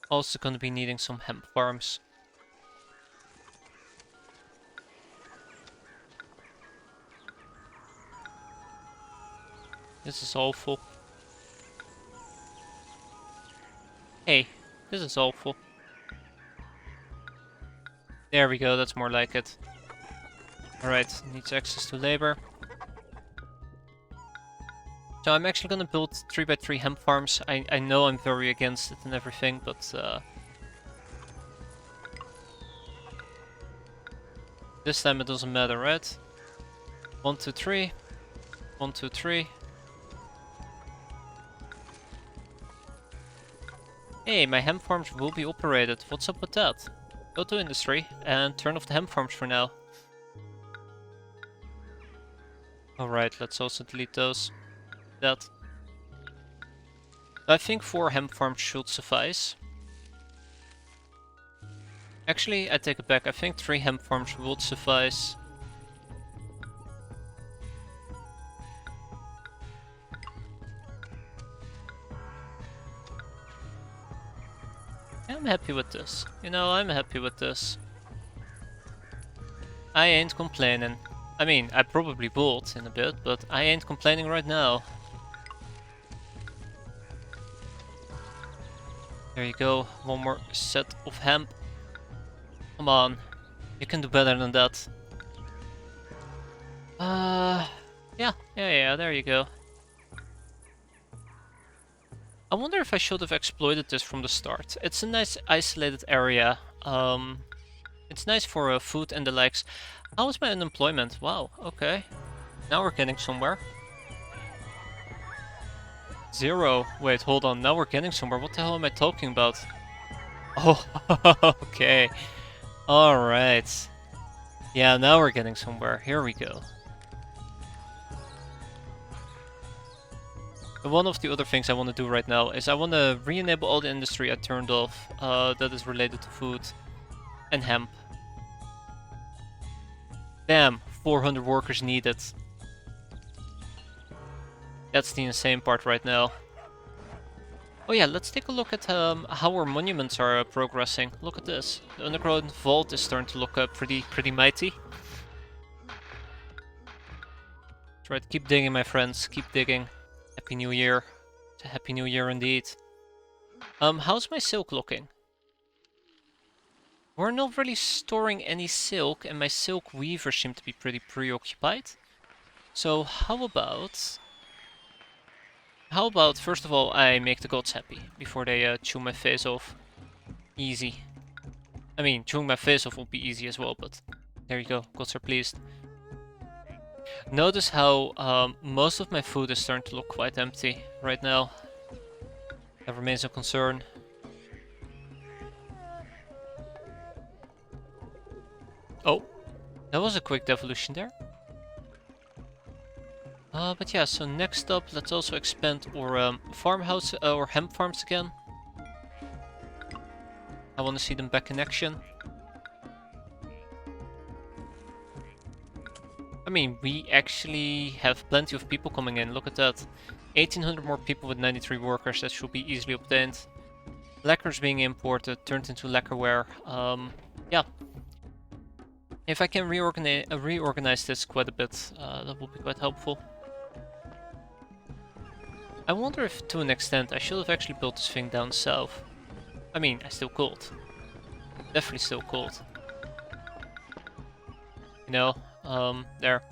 Also gonna be needing some hemp farms. This is awful. Hey, this is awful. There we go, that's more like it. Alright, needs access to labor. So I'm actually gonna build 3x3 hemp farms. I know I'm very against it and everything, but this time it doesn't matter, right? 1, 2, 3. 1, 2, 3. Hey, my hemp farms will be operated. What's up with that? Go to industry and turn off the hemp farms for now. Alright, let's also delete those. That. I think 4 hemp farms should suffice. Actually, I take it back. I think 3 hemp farms would suffice. I'm happy with this. You know, I'm happy with this. I ain't complaining. I mean, I probably would in a bit, but I ain't complaining right now. There you go, one more set of hemp. Come on, you can do better than that. Yeah, there you go. I wonder if I should have exploited this from the start. It's a nice isolated area. It's nice for food and the likes. How is my unemployment? Wow, okay. Now we're getting somewhere. 0. Wait, hold on. Now we're getting somewhere. What the hell am I talking about? Oh, okay. Alright. Yeah, now we're getting somewhere. Here we go. One of the other things I want to do right now is I want to re-enable all the industry I turned off that is related to food and hemp. Damn, 400 workers needed. That's the insane part right now. Oh yeah, let's take a look at how our monuments are progressing. Look at this. The underground vault is starting to look pretty mighty. That's right, keep digging, my friends. Keep digging. Happy New Year. It's a Happy New Year indeed. How's my silk looking? We're not really storing any silk, and my silk weavers seem to be pretty preoccupied. So how about first of all I make the gods happy before they chew my face off? Easy. I mean, chewing my face off will be easy as well, but there you go. Gods are pleased. Notice how most of my food is starting to look quite empty right now. That remains a concern. Oh, that was a quick devolution there. But yeah, so next up, let's also expand our farmhouse or hemp farms again. I want to see them back in action. I mean, we actually have plenty of people coming in. Look at that. 1800 more people with 93 workers. That should be easily obtained. Lacquers being imported, turned into lacquerware. Yeah. If I can reorganize this quite a bit, that will be quite helpful. I wonder if, to an extent, I should have actually built this thing down south. I mean, I still could. Definitely still could. You know, there.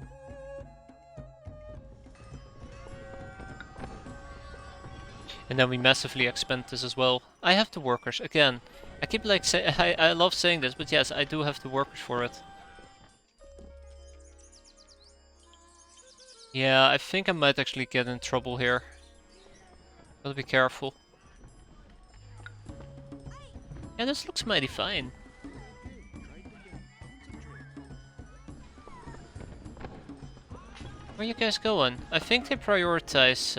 And then we massively expand this as well. I have the workers, again. I keep like I love saying this, but yes, I do have the workers for it. Yeah, I think I might actually get in trouble here. Gotta be careful. Yeah, this looks mighty fine. Where are you guys going? I think they prioritize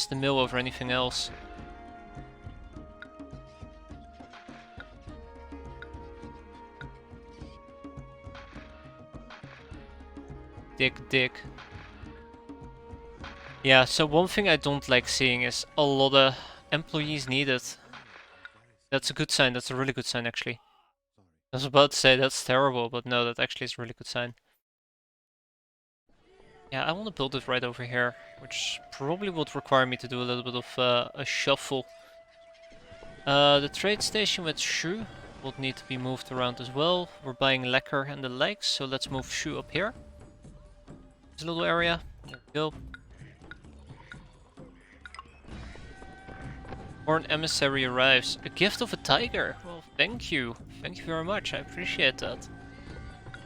the mill over anything else. Dig. Yeah, so one thing I don't like seeing is a lot of employees needed. That's a good sign, that's a really good sign actually. I was about to say that's terrible, but no, that actually is a really good sign. Yeah, I want to build it right over here, which probably would require me to do a little bit of a shuffle. The trade station with Shu. will need to be moved around as well. We're buying lacquer and the legs, so let's move shoe up here. This little area. There we go. Or an emissary arrives. A gift of a tiger. Well, thank you. Thank you very much. I appreciate that.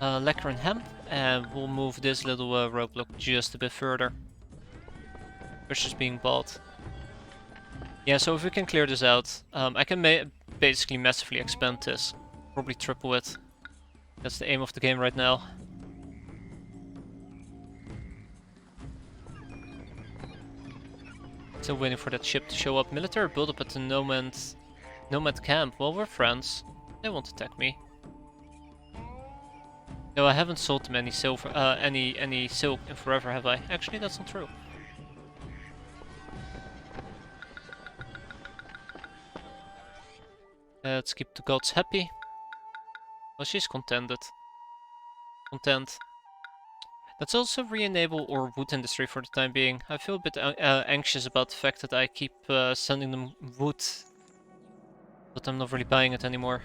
Lacquer and hemp. And we'll move this little roadblock just a bit further. Which is being bought. Yeah, so if we can clear this out, I can basically massively expand this. Probably triple it. That's the aim of the game right now. Still waiting for that ship to show up. Military buildup at the Nomad camp. Well, we're friends. They won't attack me. No, I haven't sold them any silver, any silk in forever, have I? Actually, that's not true. Let's keep the gods happy. Well, she's contented. Content. Let's also re-enable our wood industry for the time being. I feel a bit anxious about the fact that I keep sending them wood, but I'm not really buying it anymore.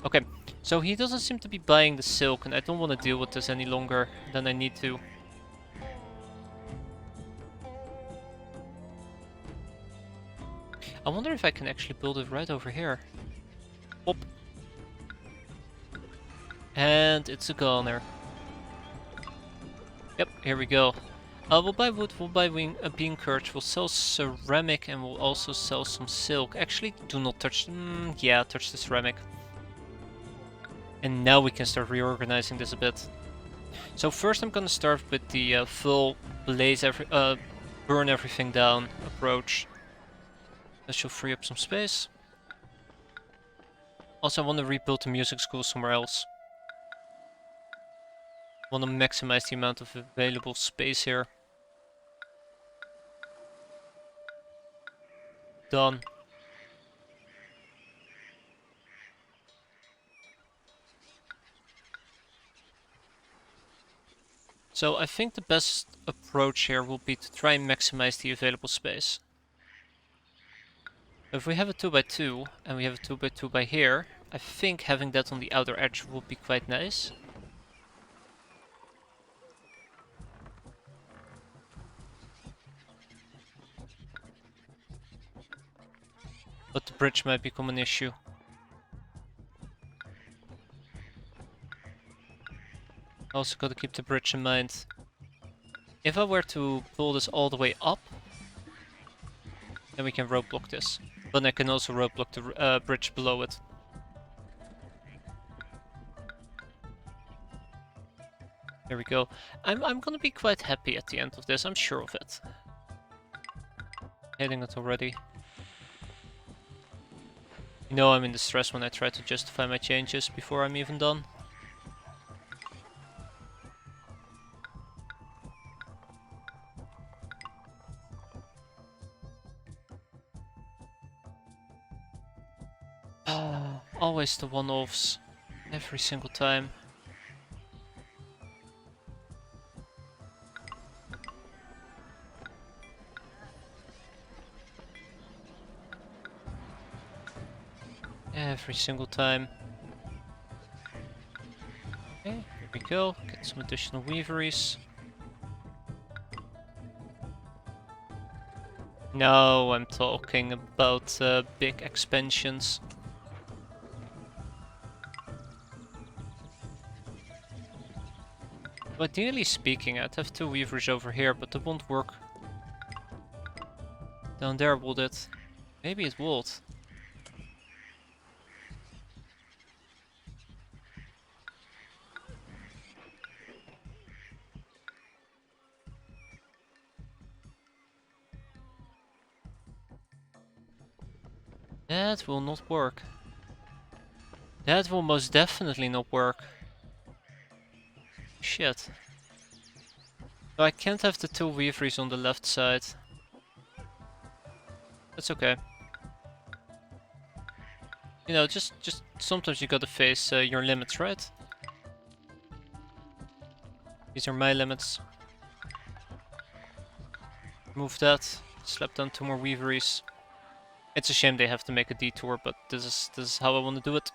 Okay, so he doesn't seem to be buying the silk, and I don't want to deal with this any longer than I need to. I wonder if I can actually build it right over here. Hop. And it's a goner. Yep, here we go. We'll buy wood, we'll buy bean curd, we'll sell ceramic, and we'll also sell some silk. Actually, do not touch... yeah, touch the ceramic. And now we can start reorganizing this a bit. So first I'm gonna start with the full burn everything down approach. That should free up some space. Also, I want to rebuild the music school somewhere else. I want to maximize the amount of available space here. Done. So I think the best approach here will be to try and maximize the available space. If we have a 2x2 and we have a 2x2 by here, I think having that on the outer edge would be quite nice. But the bridge might become an issue. Also gotta keep the bridge in mind. If I were to pull this all the way up, then we can roadblock this. But I can also roadblock the bridge below it. There we go. I'm gonna be quite happy at the end of this, I'm sure of it. Hitting it already. You know I'm in distress when I try to justify my changes before I'm even done. Always the one-offs. Every single time. Every single time. Okay, here we go. Get some additional weaveries. No, I'm talking about big expansions. Ideally speaking, I'd have 2 weavers over here, but that won't work. Down there, would it? Maybe it would. That will not work. That will most definitely not work. Shit. So I can't have the 2 weaveries on the left side. That's okay. You know, just sometimes you gotta face your limits, right? These are my limits. Move that. Slap down 2 more weaveries. It's a shame they have to make a detour, but this is how I want to do it.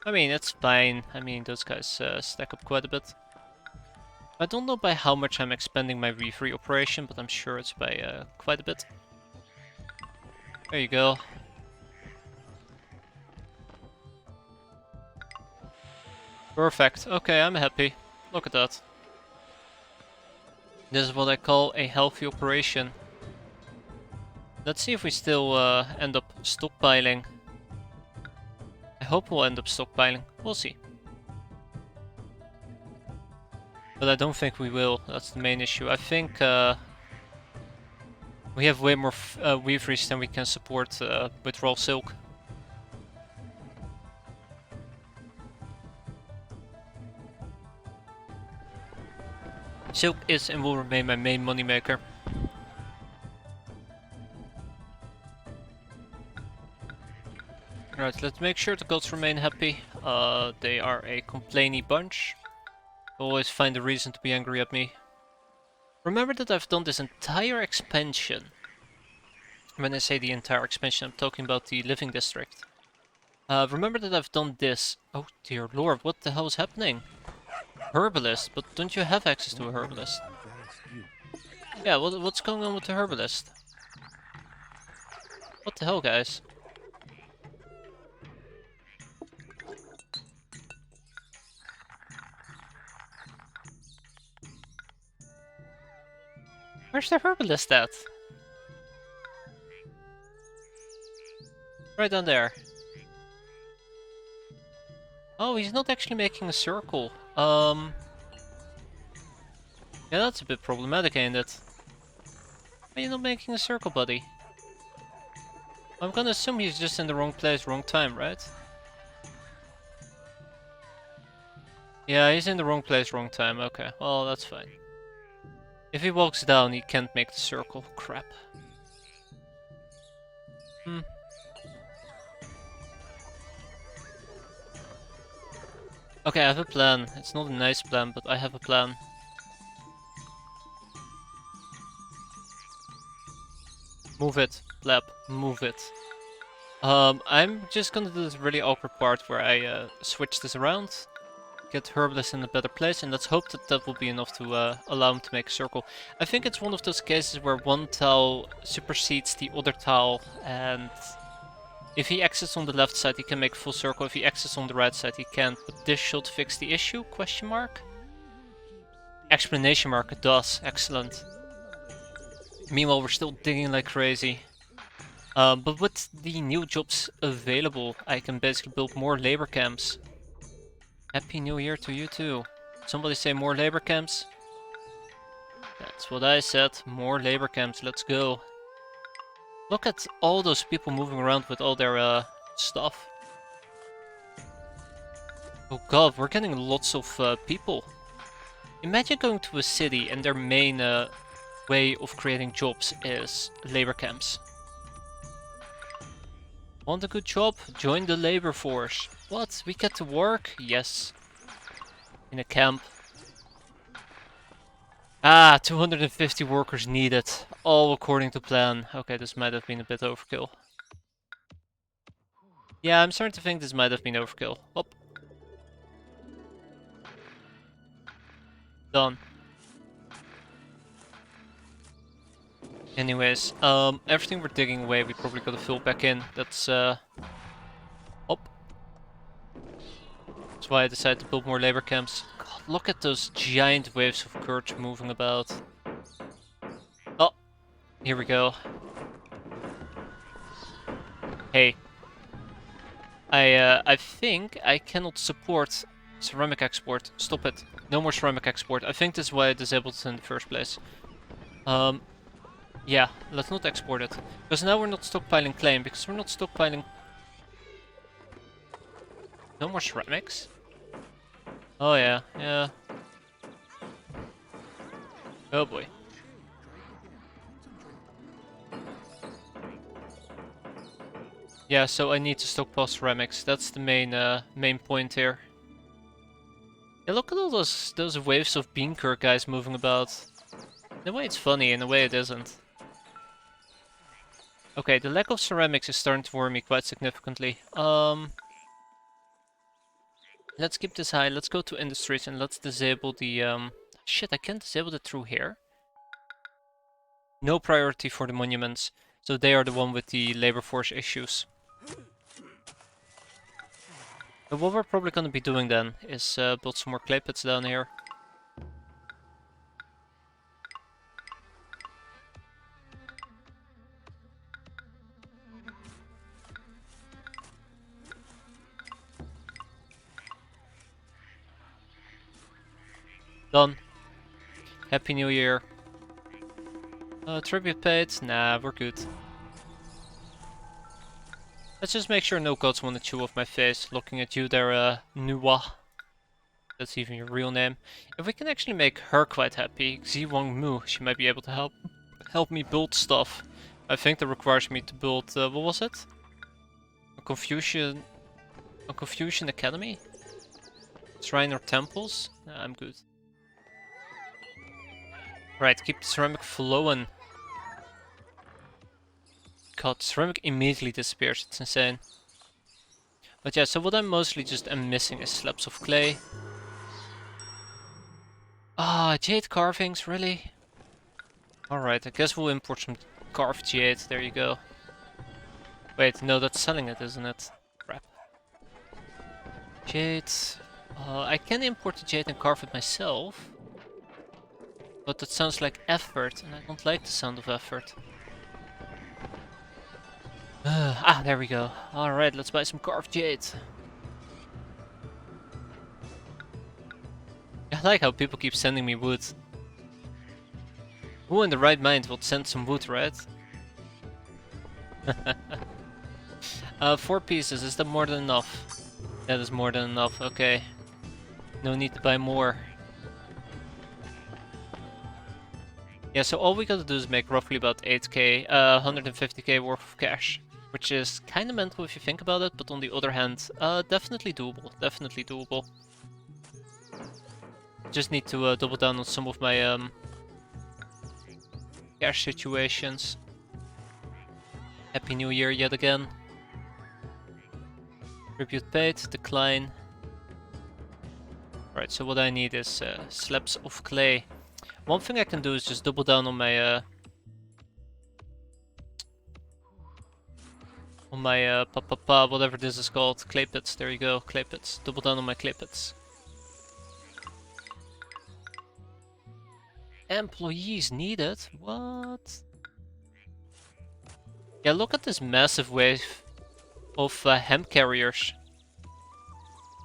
I mean, it's fine. I mean, those guys stack up quite a bit. I don't know by how much I'm expanding my referee operation, but I'm sure it's by quite a bit. There you go. Perfect. Okay, I'm happy. Look at that. This is what I call a healthy operation. Let's see if we still end up stockpiling. I hope we'll end up stockpiling. We'll see. But I don't think we will. That's the main issue. I think we have way more weaveries than we can support with raw silk. Silk is and will remain my main moneymaker. Right, let's make sure the gods remain happy. They are a complainy bunch. Always find a reason to be angry at me. Remember that I've done this entire expansion. When I say the entire expansion, I'm talking about the living district. Remember that I've done this. Oh dear lord, what the hell is happening? Herbalist, but don't you have access to a herbalist? Yeah, what's going on with the herbalist? What the hell, guys? Where's the herbalist at? Right down there. Oh, he's not actually making a circle. Yeah, that's a bit problematic, ain't it? Why are you not making a circle, buddy? I'm gonna assume he's just in the wrong place, wrong time, right? Yeah, he's in the wrong place, wrong time. Okay, well, that's fine. If he walks down, he can't make the circle. Crap. Okay, I have a plan. It's not a nice plan, but I have a plan. Move it, Lab. Move it. I'm just gonna do this really awkward part where I switch this around. Get Herbalist in a better place, and let's hope that that will be enough to allow him to make a circle. I think it's one of those cases where one tile supersedes the other tile, and if he exits on the left side he can make a full circle, if he exits on the right side he can't, but this should fix the issue, question mark? Explanation mark, it does, excellent. Meanwhile we're still digging like crazy. But with the new jobs available, I can basically build more labor camps. Happy New Year to you too. Somebody say more labor camps? That's what I said, more labor camps, let's go. Look at all those people moving around with all their stuff. Oh god, we're getting lots of people. Imagine going to a city and their main way of creating jobs is labor camps. Want a good job? Join the labor force. What? We get to work? Yes. In a camp. Ah, 250 workers needed. All according to plan. Okay, this might have been a bit overkill. Yeah, I'm starting to think this might have been overkill. Oh. Done. Anyways, everything we're digging away, we probably gotta fill back in. That's, That's why I decided to build more labor camps. God, look at those giant waves of Kurds moving about. Oh, here we go. Hey. I think I cannot support ceramic export. Stop it. No more ceramic export. I think this is why I disabled it in the first place. Yeah, let's not export it. Because now we're not stockpiling claim, because we're not stockpiling... No more ceramics? Oh yeah, yeah. Oh boy. Yeah, so I need to stockpile ceramics. That's the main point here. Yeah, look at all those waves of Beankirk guys moving about. In a way it's funny, in a way it isn't. Okay, the lack of ceramics is starting to worry me quite significantly. Let's keep this high. Let's go to industries and let's disable the shit, I can't disable it through here. No priority for the monuments. So they are the one with the labor force issues. But what we're probably gonna be doing then is build some more clay pits down here. Done. Happy New Year. Tribute paid? Nah, we're good. Let's just make sure no gods want to chew off my face. Looking at you there, Nuwa. That's even your real name. If we can actually make her quite happy, Xiwang Mu, she might be able to help me build stuff. I think that requires me to build, what was it? A Confucian Academy? Shrine or temples? Nah, I'm good. Right, keep the ceramic flowing. God, ceramic immediately disappears, it's insane. But yeah, so what I'm mostly just am missing is slabs of clay. Ah, jade carvings, really? Alright, I guess we'll import some carved jade, there you go. Wait, no, that's selling it, isn't it? Crap. Jade. I can import the jade and carve it myself. But that sounds like effort, and I don't like the sound of effort. There we go. Alright, let's buy some carved jade. I like how people keep sending me wood. Who in the right mind would send some wood, right? 4 pieces, is that more than enough? That is more than enough, okay. No need to buy more. Yeah, so all we gotta do is make roughly about 8k, 150k worth of cash. Which is kinda mental if you think about it, but on the other hand, definitely doable, definitely doable. Just need to double down on some of my cash situations. Happy New Year yet again. Tribute paid, decline. Right, so what I need is slabs of clay. One thing I can do is just double down on my whatever this is called, clay pits. There you go, clay pits. Double down on my clay pits. Employees needed? What? Yeah, look at this massive wave of hemp carriers.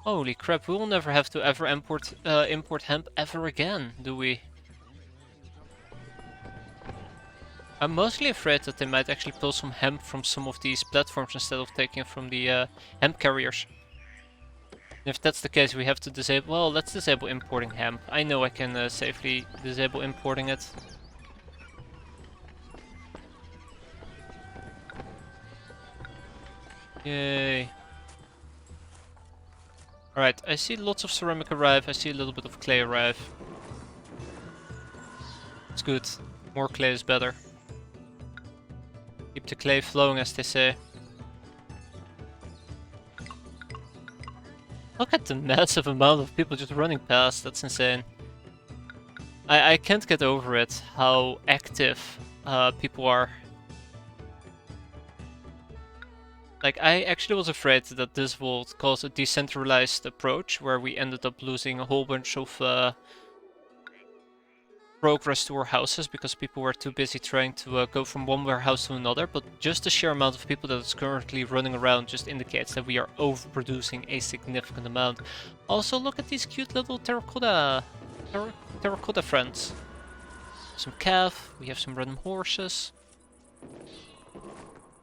Holy crap, we will never have to ever import hemp ever again, do we? I'm mostly afraid that they might actually pull some hemp from some of these platforms instead of taking it from the hemp carriers. And if that's the case, we have to disable... Well, let's disable importing hemp. I know I can safely disable importing it. Yay. Alright, I see lots of ceramic arrive, I see a little bit of clay arrive. It's good. More clay is better. Keep the clay flowing, as they say. Look at the massive amount of people just running past, that's insane. I can't get over it, how active people are. Like, I actually was afraid that this would cause a decentralized approach, where we ended up losing a whole bunch of progress to our houses because people were too busy trying to go from one warehouse to another, but just the sheer amount of people that is currently running around just indicates that we are overproducing a significant amount. Also, look at these cute little terracotta friends. Some calf, we have some random horses.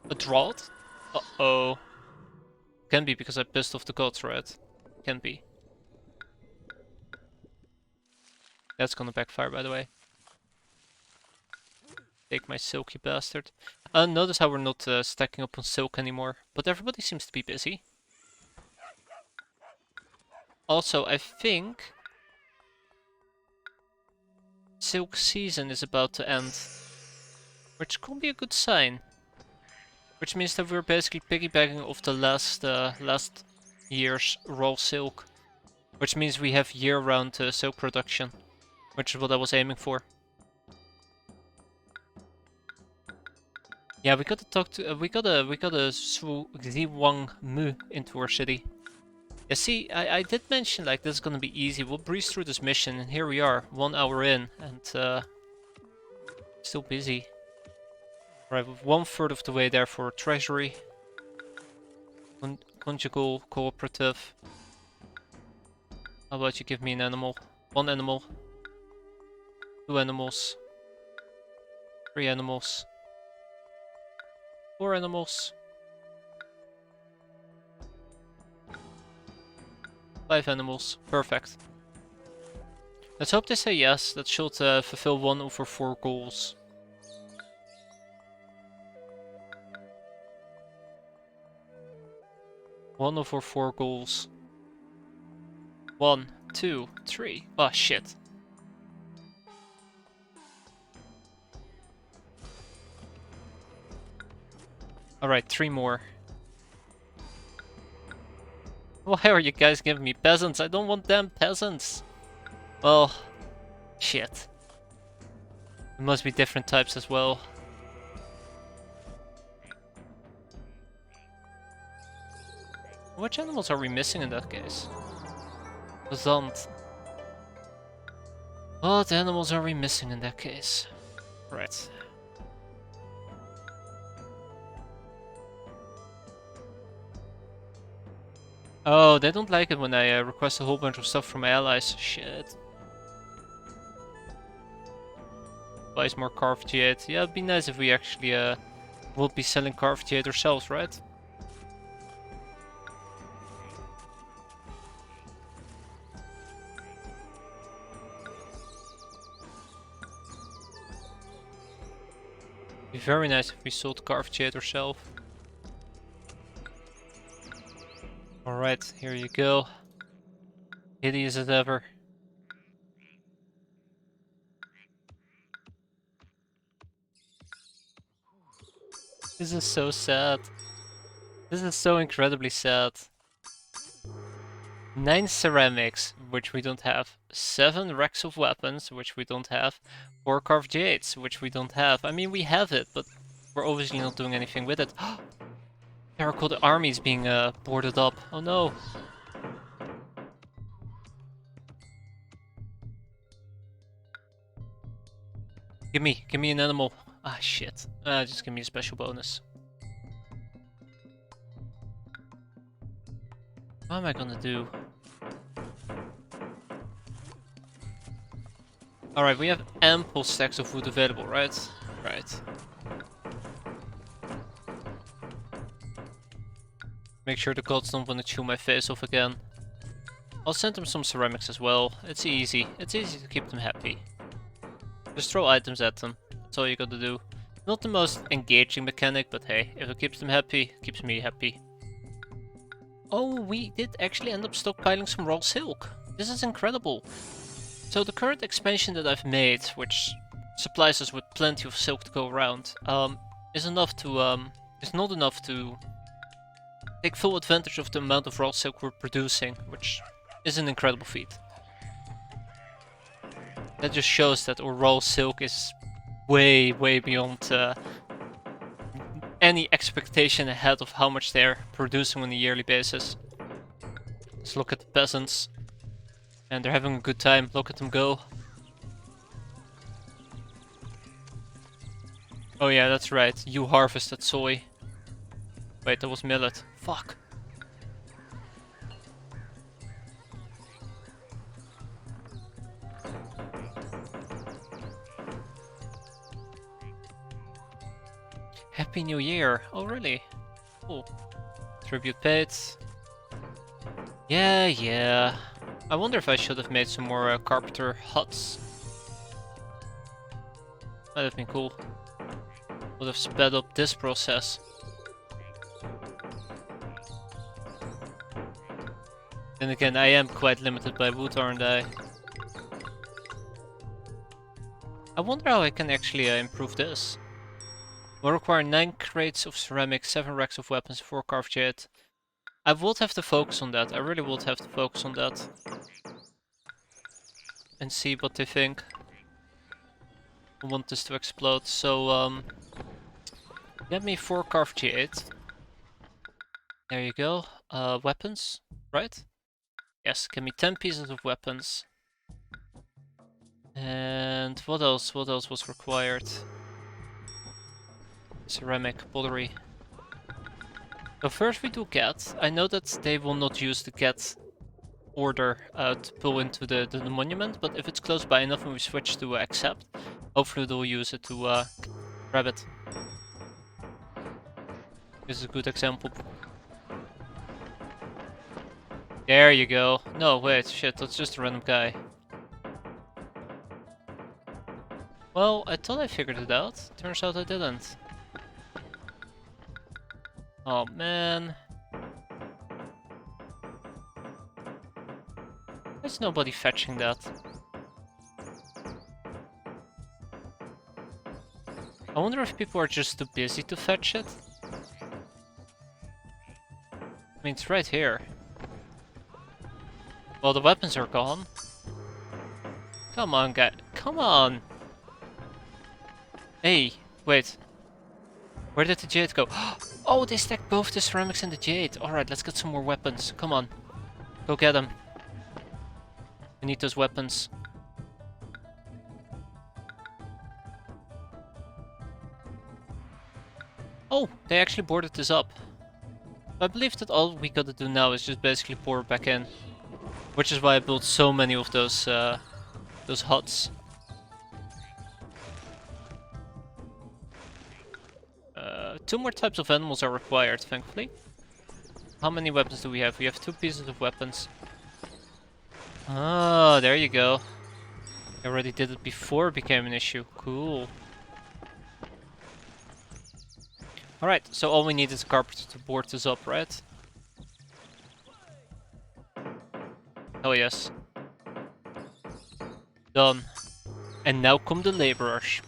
A drought? Uh-oh. Can be because I pissed off the gods, right? Can be. That's gonna backfire, by the way. Take my silky bastard. Notice how we're not stacking up on silk anymore, but everybody seems to be busy. Also, I think silk season is about to end, which could be a good sign. Which means that we're basically piggybacking off the last year's raw silk. Which means we have year-round silk production. Which is what I was aiming for. Yeah, we gotta talk to we gotta Su Wang Mu into our city. Yeah, see, I did mention like this is gonna be easy. We'll breeze through this mission, and here we are, 1 hour in, and still busy. Right, with 1/3 of the way there for treasury, conjugal, cooperative. How about you give me an animal? 1 animal, 2 animals, 3 animals, 4 animals, 5 animals. Perfect. Let's hope they say yes. That should fulfill 1 over 4 goals. One over 4 goals. 1, 2, 3. Oh shit. Alright, 3 more. Why are you guys giving me peasants? I don't want them peasants. Well, shit. There must be different types as well. Which animals are we missing in that case? Gezant. What animals are we missing in that case? Right. Oh, they don't like it when I request a whole bunch of stuff from my allies. Shit. Buys more carved jade. Yeah, it'd be nice if we actually would be selling carved jade ourselves, right? Be very nice if we sold carved jade ourselves. Alright, here you go. Hideous as ever. This is so sad. This is so incredibly sad. 9 ceramics, which we don't have. 7 racks of weapons, which we don't have. 4 carved jades, which we don't have. I mean, we have it, but we're obviously not doing anything with it. Terracotta Army is being boarded up. Oh no. Give me an animal. Ah, shit. Just give me a special bonus. What am I gonna do? Alright, we have ample stacks of wood available, right? Right. Make sure the gods don't want to chew my face off again. I'll send them some ceramics as well. It's easy. It's easy to keep them happy. Just throw items at them. That's all you gotta do. Not the most engaging mechanic, but hey, if it keeps them happy, it keeps me happy. Oh, we did actually end up stockpiling some raw silk. This is incredible. So the current expansion that I've made, which supplies us with plenty of silk to go around, is not enough to take full advantage of the amount of raw silk we're producing, which is an incredible feat. That just shows that our raw silk is way beyond any expectation ahead of how much they're producing on a yearly basis. Let's look at the peasants. And they're having a good time. Look at them go. Oh yeah, that's right. You harvested soy. Wait, that was millet. Fuck. Happy New Year. Oh really? Cool. Tribute paid. Yeah. I wonder if I should have made some more carpenter huts. That'd have been cool. Would have sped up this process. Then again, I am quite limited by wood, aren't I? I wonder how I can actually improve this. Will require 9 crates of ceramics, 7 racks of weapons, 4 carved jade. I would have to focus on that. I really would have to focus on that. And see what they think. I want this to explode. So, get me 4 carved jade. There you go. Weapons, right? Yes, give me 10 pieces of weapons. And what else? What else was required? Ceramic, pottery. So first we do get. I know that they will not use the get order to pull into the monument, but if it's close by enough and we switch to accept, hopefully they'll use it to grab it. This is a good example. There you go. No, wait, shit, that's just a random guy. Well, I thought I figured it out. Turns out I didn't. Oh man. There's nobody fetching that. I wonder if people are just too busy to fetch it. I mean, it's right here. Well, the weapons are gone. Come on, guy. Come on! Hey, wait. Where did the jade go? Oh, they stacked both the ceramics and the jade. Alright, let's get some more weapons. Come on. Go get them. I need those weapons. Oh, they actually boarded this up. I believe that all we gotta do now is just basically pour it back in. Which is why I built so many of those huts. Two more types of animals are required, thankfully. How many weapons do we have? We have 2 pieces of weapons. Ah, there you go. I already did it before it became an issue. Cool. Alright, so all we need is a carpenter to board this up, right? Oh yes. Done. And now come the laborers.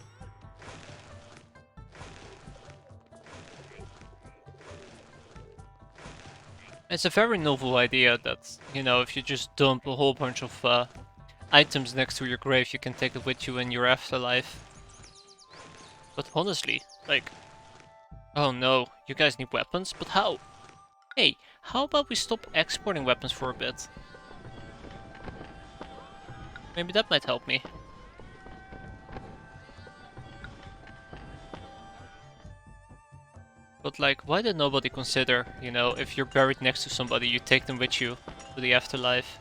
It's a very novel idea that, you know, if you just dump a whole bunch of items next to your grave, you can take it with you in your afterlife. But honestly, like... Oh no, you guys need weapons? But how? Hey, how about we stop exporting weapons for a bit? Maybe that might help me. But like, why did nobody consider, you know, if you're buried next to somebody, you take them with you to the afterlife?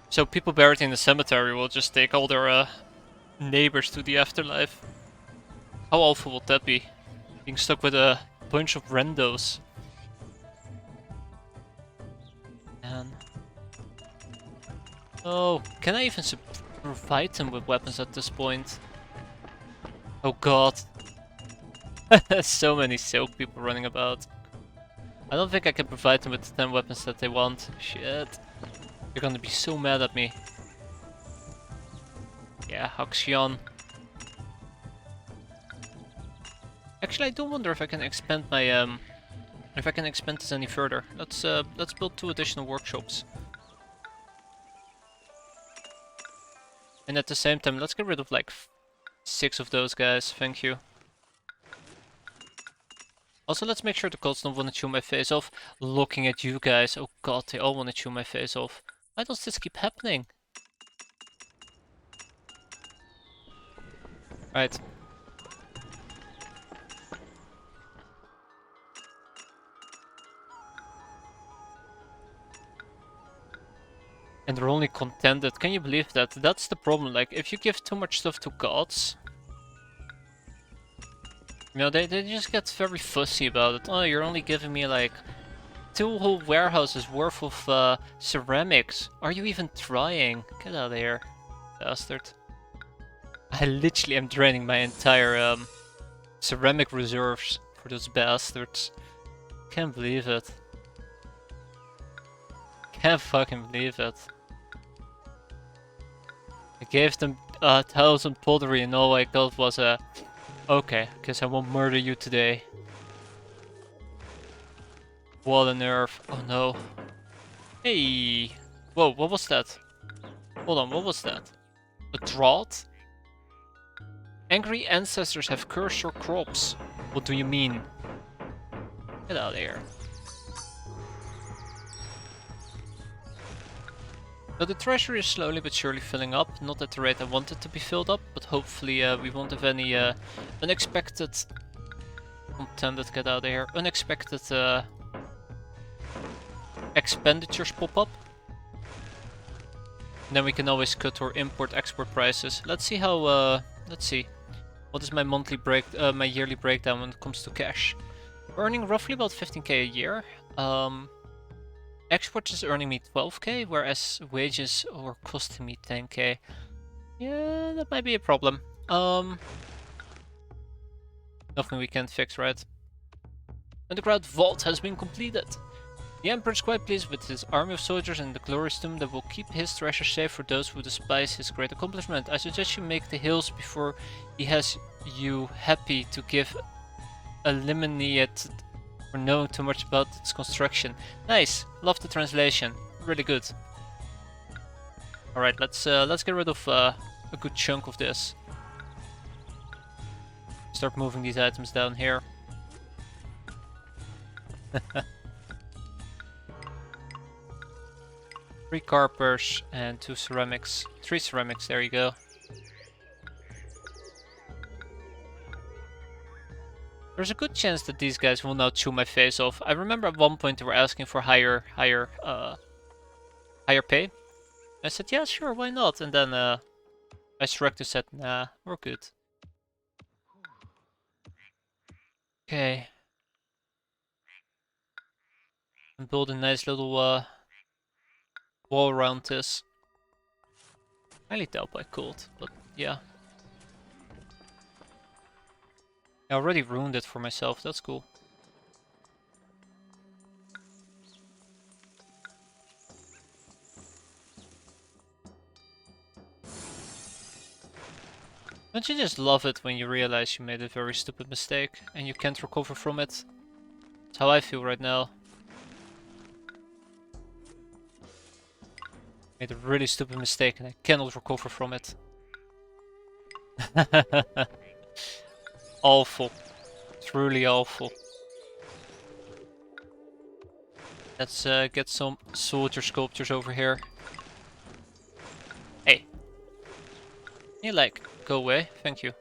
So people buried in the cemetery will just take all their neighbors to the afterlife. How awful would that be? Being stuck with a bunch of randos. Man. Oh, can I even provide them with weapons at this point? Oh god. So many silk people running about. I don't think I can provide them with the 10 weapons that they want. Shit. They're gonna be so mad at me. Yeah, Haxion. Actually, I do wonder if I can expand my if I can expand this any further. Let's build 2 additional workshops. And at the same time, let's get rid of like 6 of those guys. Thank you. Also, let's make sure the gods don't want to chew my face off. Looking at you guys. Oh god, they all want to chew my face off. Why does this keep happening? Right. And they're only contented. Can you believe that? That's the problem. Like, if you give too much stuff to gods, you know, they just get very fussy about it. Oh, you're only giving me like 2 whole warehouses worth of ceramics. Are you even trying? Get out of here, bastard. I literally am draining my entire ceramic reserves for those bastards. Can't believe it. Can't fucking believe it. I gave them 1,000 pottery and all I got was a Okay, guess I won't murder you today. What a nerve. Oh no. Hey! Whoa, what was that? Hold on, what was that? A drought? Angry ancestors have cursed your crops. What do you mean? Get out of here. So the treasury is slowly but surely filling up. Not at the rate I want it to be filled up, but hopefully we won't have any unexpected... Contended, get out of here. Unexpected expenditures pop up. And then we can always cut our import-export prices. Let's see how... let's see. What is my monthly my yearly breakdown when it comes to cash? We're earning roughly about 15k a year. Exports is earning me 12k, whereas wages are costing me 10k. Yeah, that might be a problem. Nothing we can't fix, right? Underground vault has been completed. The Emperor is quite pleased with his army of soldiers and the glorious tomb that will keep his treasure safe for those who despise his great accomplishment. I suggest you make the hills before he has you happy to give eliminated for knowing too much about its construction. Nice, love the translation, really good. All right, let's get rid of a good chunk of this. Start moving these items down here. 3 carpers and 2 ceramics. 3 ceramics, there you go. There's a good chance that these guys will now chew my face off. I remember at one point they were asking for higher pay. I said, yeah, sure, why not? And then I shrugged and said, nah, we're good. Okay. And build a nice little wall around this. Highly doubt I could, but yeah. I already ruined it for myself, that's cool. Don't you just love it when you realize you made a very stupid mistake and you can't recover from it? That's how I feel right now. Made a really stupid mistake and I cannot recover from it. Awful. Truly awful. Let's get some soldier sculptures over here. Hey. You like, go away, thank you.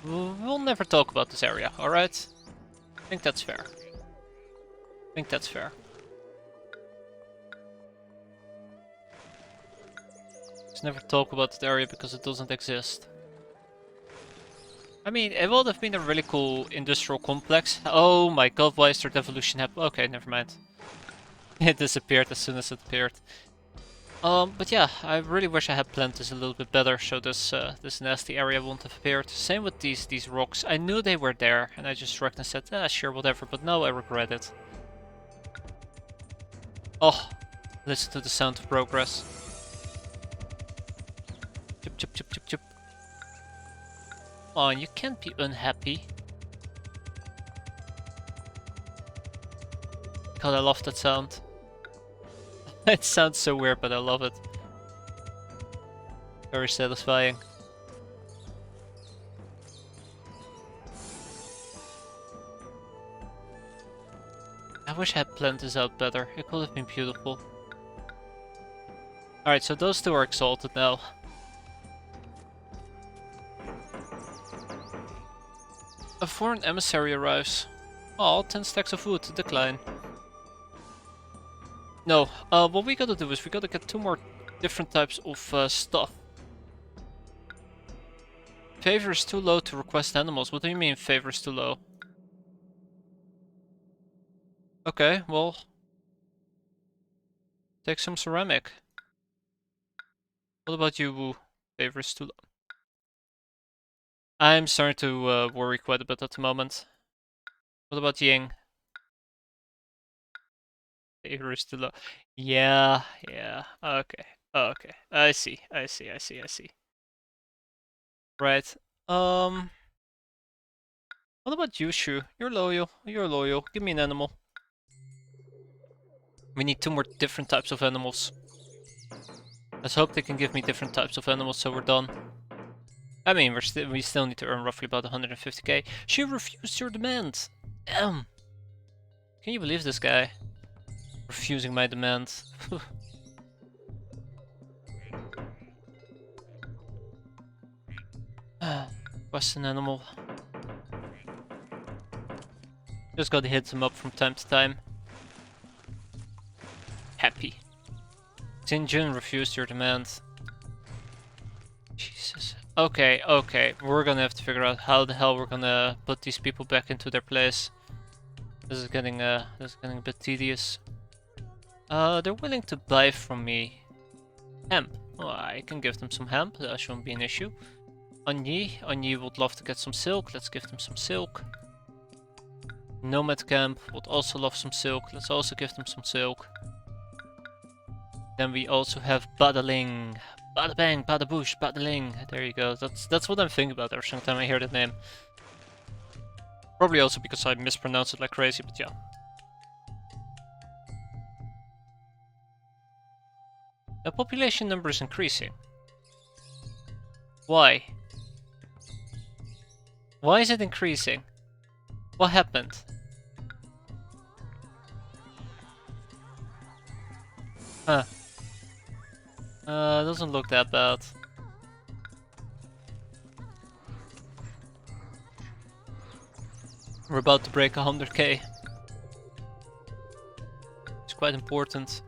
We'll never talk about this area, alright? I think that's fair. I think that's fair. Let's never talk about that area because it doesn't exist. I mean, it would have been a really cool industrial complex. Oh my god, why is there devolution happening? Okay, never mind. It disappeared as soon as it appeared. But yeah, I really wish I had planned this a little bit better, so this this nasty area won't have appeared. Same with these rocks. I knew they were there, and I just shrugged and said, ah, sure, whatever. But now I regret it. Oh, listen to the sound of progress. Chip, chip, chip, chip, chip. Come on, you can't be unhappy. God, I love that sound. It sounds so weird, but I love it. Very satisfying. I wish I had planned this out better. It could have been beautiful. Alright, so those two are exalted now. A foreign emissary arrives. Oh, 10 stacks of wood, decline. No, what we gotta do is we gotta get 2 more different types of stuff. Favor is too low to request animals. What do you mean favor is too low? Okay, well... Take some ceramic. What about you, Wu? Favor is too low. I'm starting to worry quite a bit at the moment. What about Ying? You're too low. Yeah, yeah. Okay, okay. I see. I see. I see. I see. Right. Um. What about you, Shu? You're loyal. You're loyal. Give me an animal. We need 2 more different types of animals. Let's hope they can give me different types of animals so we're done. I mean, we still need to earn roughly about 150k. She refused your demand. Damn. Can you believe this guy? Refusing my demand. Quest an animal. Just gotta hit him up from time to time. Happy. Tinjun refused your demand. Jesus. Okay, okay. We're gonna have to figure out how the hell we're gonna put these people back into their place. This is getting a bit tedious. They're willing to buy from me hemp. Well, I can give them some hemp. That shouldn't be an issue. Anyi would love to get some silk. Let's give them some silk. Nomad Camp would also love some silk. Let's also give them some silk. Then we also have Badaling. Bada bang, bada boosh, badaling. There you go. That's what I'm thinking about every single time I hear that name. Probably also because I mispronounce it like crazy, but yeah. The population number is increasing. Why? Why is it increasing? What happened? Huh. Doesn't look that bad. We're about to break 100k. It's quite important.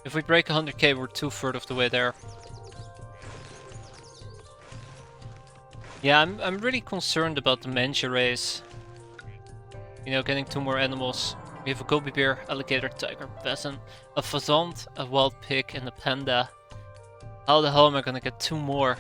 If we break 100k, we're 2/3 of the way there. Yeah, I'm really concerned about the Manja race. You know, getting 2 more animals. We have a gobi bear, alligator, tiger, pheasant, a fazant, a wild pig, and a panda. How the hell am I gonna get 2 more?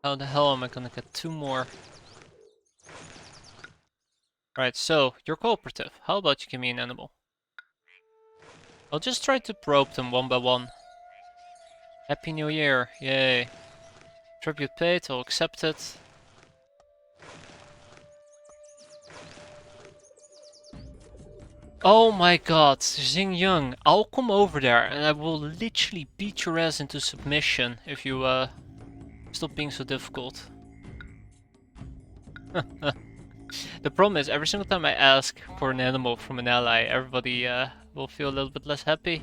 How the hell am I gonna get 2 more? Right, so, you're cooperative. How about you give me an animal? I'll just try to probe them one by one. Happy New Year, yay. Tribute paid, I'll accept it. Oh my god, Xing Yung, I'll come over there and I will literally beat your ass into submission if you stop being so difficult. The problem is, every single time I ask for an animal from an ally, everybody will feel a little bit less happy.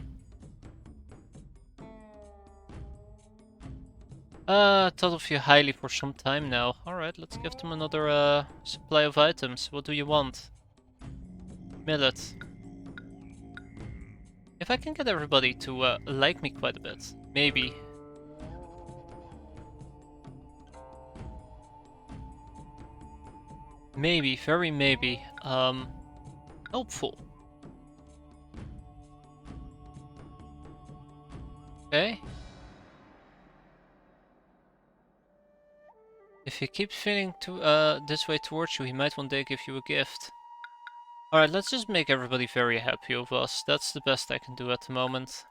Thought of you highly for some time now. Alright, let's give them another supply of items. What do you want? Millet. If I can get everybody to like me quite a bit, maybe. Maybe, very maybe, helpful. Okay. If he keeps feeling this way towards you, he might one day give you a gift. Alright, let's just make everybody very happy of us. That's the best I can do at the moment.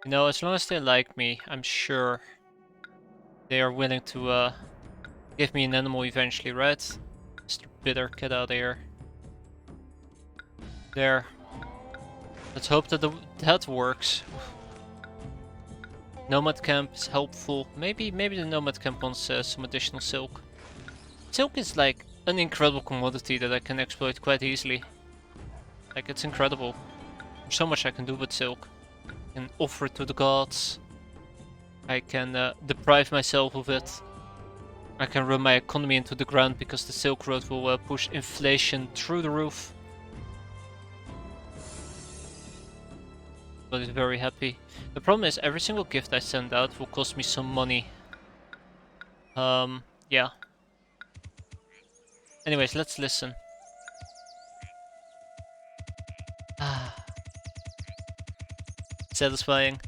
You know, as long as they like me, I'm sure they are willing to give me an animal eventually, right? Mr. Bitter, get out of here. There. Let's hope that that works. Nomad camp is helpful. Maybe the nomad camp wants some additional silk. Silk is like an incredible commodity that I can exploit quite easily. Like, it's incredible. There's so much I can do with silk. I can offer it to the gods. I can deprive myself of it. I can run my economy into the ground because the Silk Road will push inflation through the roof. But he's very happy. The problem is, every single gift I send out will cost me some money. Yeah. Anyways, let's listen. satisfying.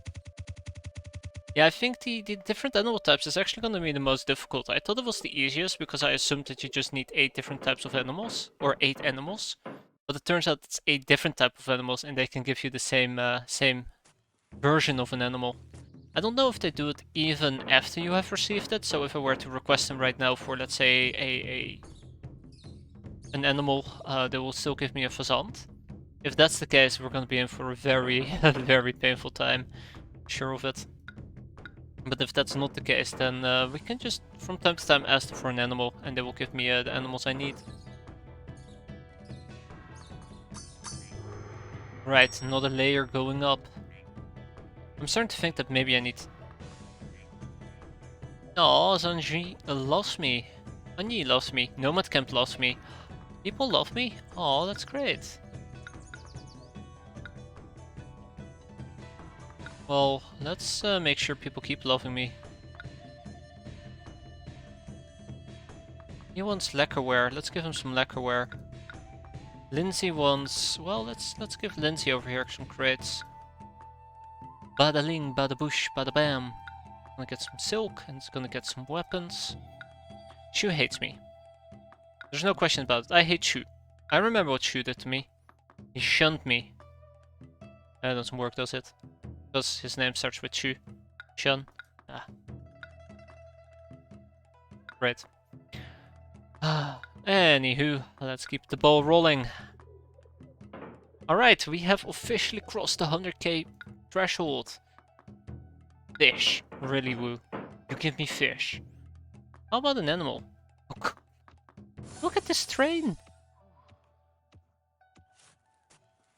Yeah, I think the different animal types is actually going to be the most difficult. I thought it was the easiest because I assumed that you just need 8 different types of animals, or 8 animals. But it turns out it's 8 different types of animals and they can give you the same version of an animal. I don't know if they do it even after you have received it, so if I were to request them right now for, let's say, an animal, they will still give me a fazant. If that's the case, we're gonna be in for a very, very painful time. Sure of it. But if that's not the case, then we can just from time to time ask them for an animal, and they will give me the animals I need. Right, another layer going up. I'm starting to think that maybe I need... Oh, Zanji loves me. Anji loves me. Nomad Camp loves me. People love me? Oh, that's great. Well, let's make sure people keep loving me. He wants lacquerware. Let's give him some lacquerware. Lindsay wants... Well, let's give Lindsay over here some crates. Bada-ling, bada-boosh, bada-bam. Gonna get some silk, and it's gonna get some weapons. Shu hates me. There's no question about it. I hate Shu. I remember what Shu did to me. He shunned me. That doesn't work, does it? Because his name starts with Shu. Shun. Ah. Right. Anywho, let's keep the ball rolling. Alright, we have officially crossed the 100k threshold. Fish. Really woo. You give me fish. How about an animal? Look at this train!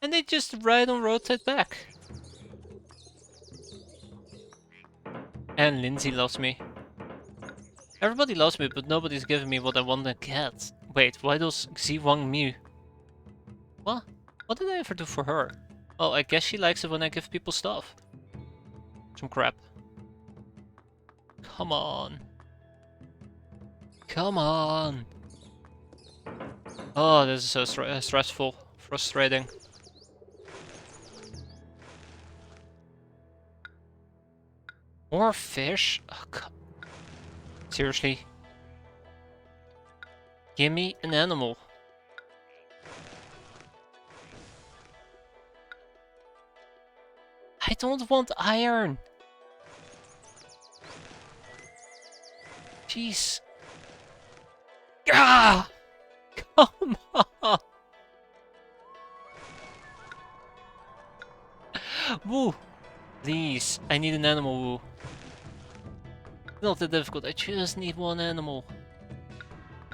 And they just ride on rotate back. And Lindsay loves me. Everybody loves me, but nobody's giving me what I want to get. Wait, why does Xiwang Miu? What? What did I ever do for her? Well, I guess she likes it when I give people stuff. Some crap. Come on. Come on. Oh, this is so stressful. Frustrating. More fish? Oh, God. Seriously? Give me an animal. I don't want iron. Jeez. Ah! Come on. Woo. Please, I need an animal, woo. Not that difficult, I just need one animal.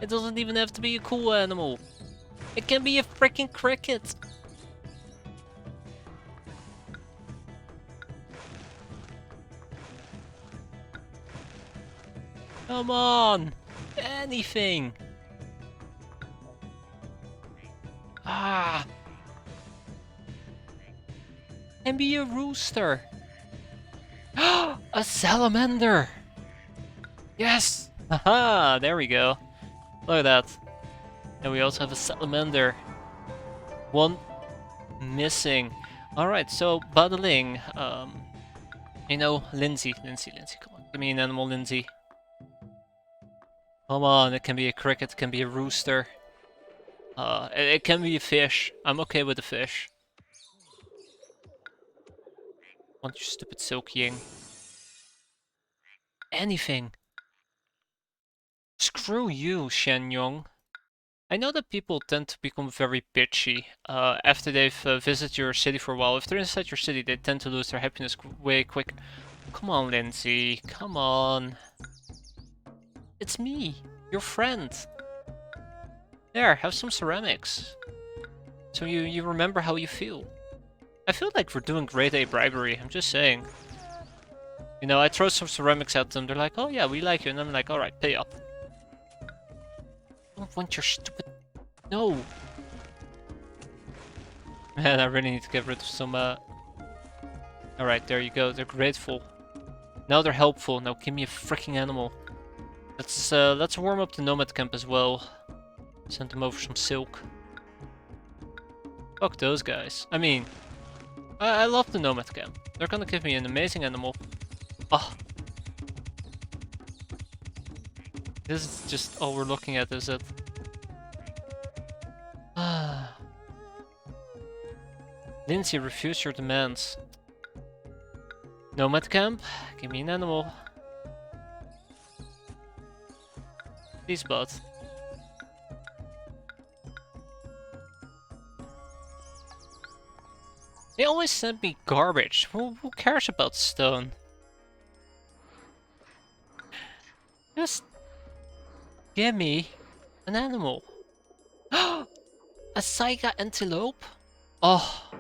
It doesn't even have to be a cool animal. It can be a freaking cricket. Come on! Anything! Ah! Can be a rooster! A salamander! Yes! Haha! There we go. Look at that. And we also have a salamander. One missing. Alright, so battling. You know, Lindsay, come on. Give me an animal, Lindsay. Come on, it can be a cricket, it can be a rooster. It can be a fish. I'm okay with the fish. Want your stupid silkying. Anything. Screw you, Shen Yong. I know that people tend to become very bitchy after they've visited your city for a while. If they're inside your city, they tend to lose their happiness way quick. Come on, Lindsay. Come on. It's me, your friend. There, have some ceramics. So you remember how you feel. I feel like we're doing grade A bribery, I'm just saying. You know, I throw some ceramics at them, they're like, oh yeah, we like you, and I'm like, alright, pay up. I don't want your stupid... No! Man, I really need to get rid of some, Alright, there you go, they're grateful. Now they're helpful, now give me a freaking animal. Let's warm up the Nomad Camp as well. Send them over some silk. Fuck those guys. I mean... I love the nomad camp. They're gonna give me an amazing animal. Oh. This is just all we're looking at, is it? Ah. Lindsay, refuse your demands. Nomad camp, give me an animal. Please, bud. They always send me garbage. Who cares about stone? Just give me an animal. A Saiga antelope? Oh,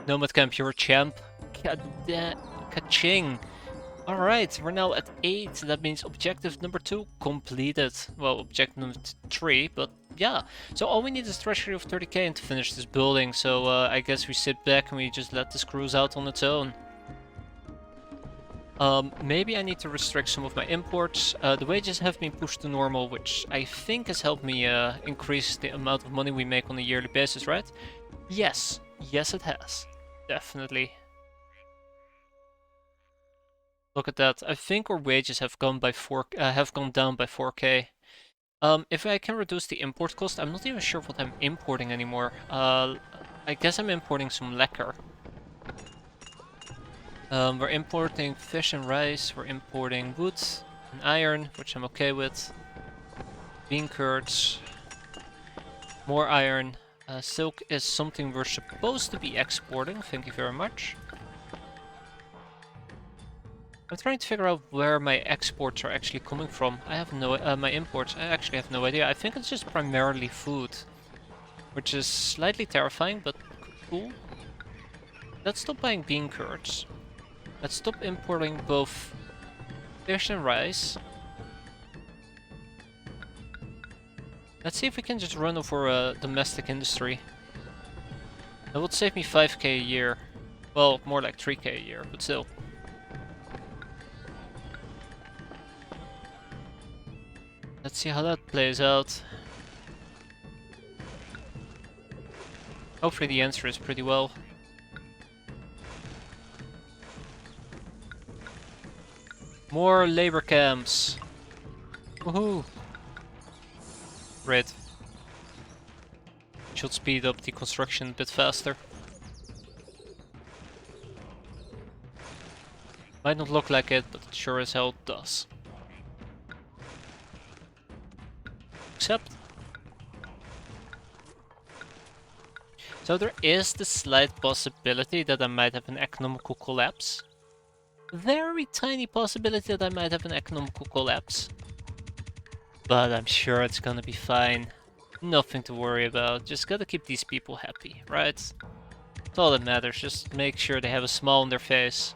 Nomad Camp, you're a champ. Ka-ching. Alright, we're now at 8. That means objective number 2 completed. Well, objective number 3, but yeah. So all we need is treasury of 30k and to finish this building. So I guess we sit back and we just let this cruise out on its own. Maybe I need to restrict some of my imports. The wages have been pushed to normal, which I think has helped me increase the amount of money we make on a yearly basis, right? Yes. Yes, it has. Definitely. Look at that. I think our wages have gone by gone down by 4k. If I can reduce the import cost, I'm not even sure what I'm importing anymore. I guess I'm importing some lacquer. We're importing fish and rice, we're importing wood and iron, which I'm okay with. Bean curds, more iron. Silk is something we're supposed to be exporting, thank you very much. I'm trying to figure out where my exports are actually coming from. I have no, my imports, I actually have no idea. I think it's just primarily food, which is slightly terrifying, but cool. Let's stop buying bean curds. Let's stop importing both fish and rice. Let's see if we can just run over a domestic industry. That would save me 5k a year. Well, more like 3k a year, but still. Let's see how that plays out. Hopefully the answer is pretty well. More labor camps. Woohoo! Red. Should speed up the construction a bit faster. Might not look like it, but it sure as hell does. Except. So there is the slight possibility that I might have an economical collapse. Very tiny possibility that I might have an economical collapse. But I'm sure it's gonna be fine. Nothing to worry about. Just gotta keep these people happy, right? That's all that matters. Just make sure they have a smile on their face.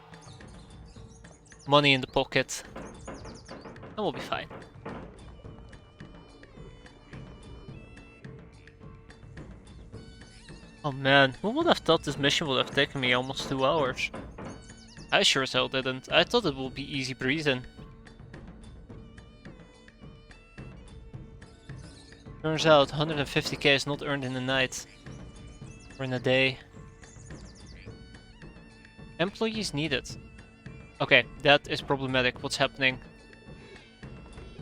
Money in the pocket. And we'll be fine. Oh man, who would have thought this mission would have taken me almost 2 hours? I sure as hell didn't. I thought it would be easy breezing. Turns out 150k is not earned in a night. Or in a day. Employees needed. Okay, that is problematic. What's happening?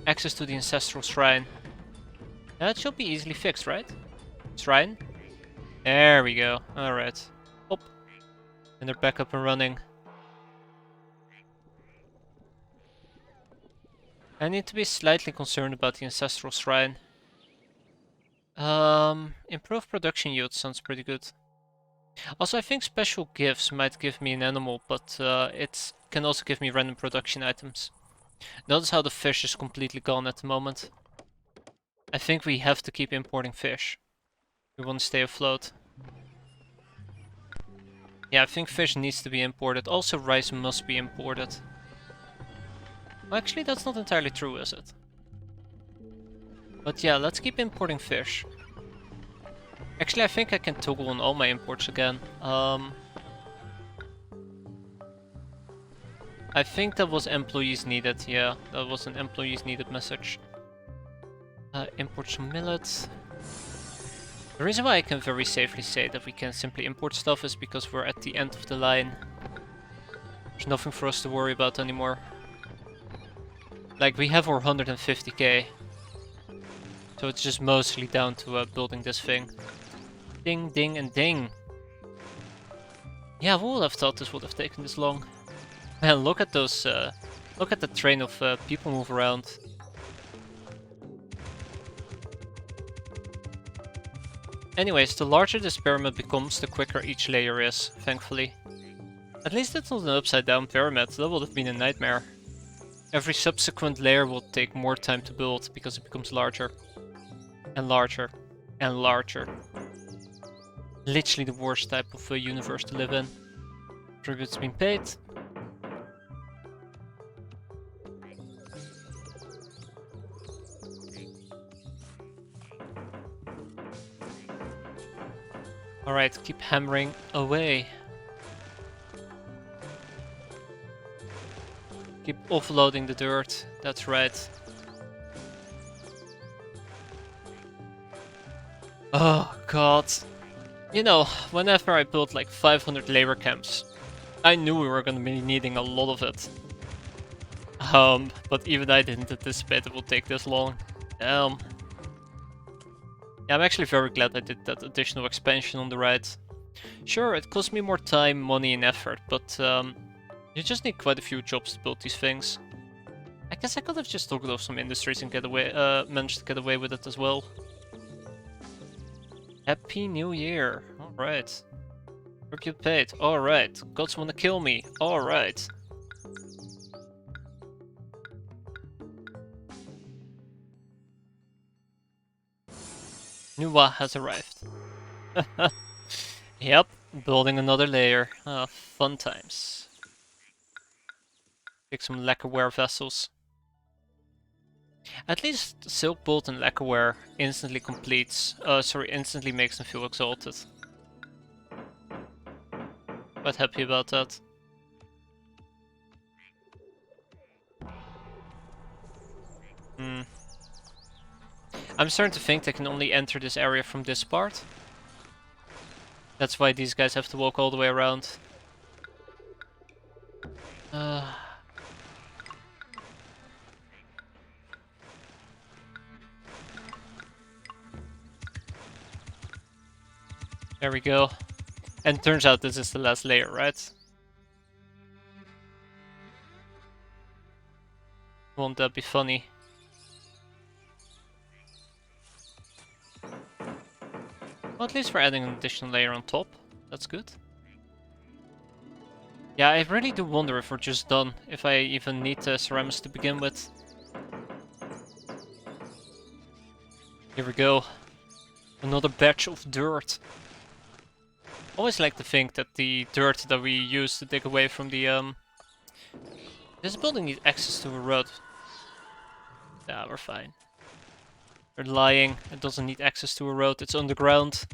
Access to the ancestral shrine. That should be easily fixed, right? Shrine? There we go. Alright. Hop. And they're back up and running. I need to be slightly concerned about the ancestral shrine. Improve production yield sounds pretty good. Also, I think special gifts might give me an animal, but it can also give me random production items. Notice how the fish is completely gone at the moment. I think we have to keep importing fish. We want to stay afloat. Yeah, I think fish needs to be imported. Also, rice must be imported. Well, actually, that's not entirely true, is it? But yeah, let's keep importing fish. Actually, I think I can toggle on all my imports again. I think that was employees needed. Yeah, that was an employees needed message. Import some millet. The reason why I can very safely say that we can simply import stuff is because we're at the end of the line. There's nothing for us to worry about anymore. Like, we have our 150k. So it's just mostly down to building this thing. Ding, ding, and ding. Yeah, who would have thought this would have taken this long? Man, look at those, look at the train of people move around. Anyways, the larger this pyramid becomes, the quicker each layer is, thankfully. At least it's not an upside down pyramid, that would have been a nightmare. Every subsequent layer will take more time to build because it becomes larger. And larger. And larger. Literally the worst type of universe to live in. Tribute's been paid. Alright, keep hammering away. Keep offloading the dirt, that's right. Oh god. You know, whenever I built like 500 labor camps, I knew we were gonna be needing a lot of it. But even I didn't anticipate it would take this long. Yeah, I'm actually very glad I did that additional expansion on the right. Sure, it cost me more time, money, and effort, but you just need quite a few jobs to build these things. I guess I could have just talked off some industries and managed to get away with it as well. Happy New Year! Alright. Tribute paid. Alright. Gods wanna kill me. Alright. Nuwa has arrived. Yep, building another layer. Fun times. Pick some lacquerware vessels. At least Silk Bolt and Lacquerware instantly instantly makes them feel exalted. Quite happy about that. I'm starting to think they can only enter this area from this part. That's why these guys have to walk all the way around. There we go. And turns out this is the last layer, right? Won't that be funny? Well, at least we're adding an additional layer on top. That's good. Yeah, I really do wonder if we're just done. If I even need ceramics to begin with. Here we go. Another batch of dirt. Always like to think that the dirt that we use to dig away from the this building needs access to a road. Yeah, we're fine. They're lying. It doesn't need access to a road. It's underground.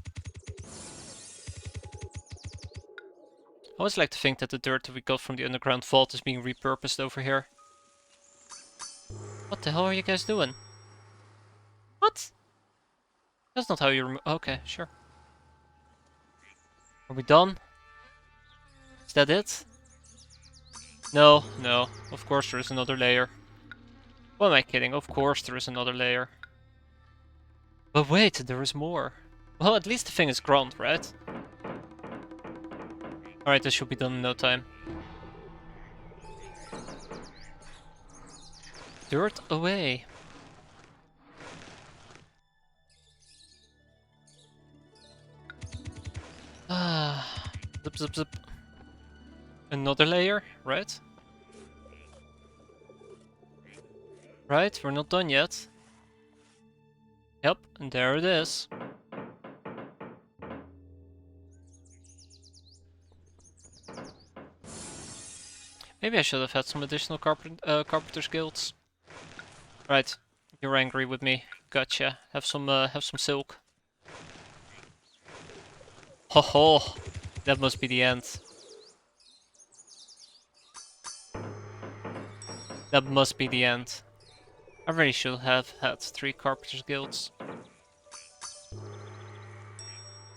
I always like to think that the dirt that we got from the underground vault is being repurposed over here. What the hell are you guys doing? What? That's not how you remove. Okay, sure. Are we done? Is that it? No, no. Of course there is another layer. What am I kidding? Of course there is another layer. But wait, there is more. Well, at least the thing is ground, right? Alright, this should be done in no time. Dirt away. Zip, zip, zip. Another layer, right? Right, we're not done yet. Yep, and there it is. Maybe I should have had some additional carpenter's guilds. Right, you're angry with me. Gotcha. Have some silk. Ho ho! That must be the end. That must be the end. I really should have had 3 carpenter's guilds.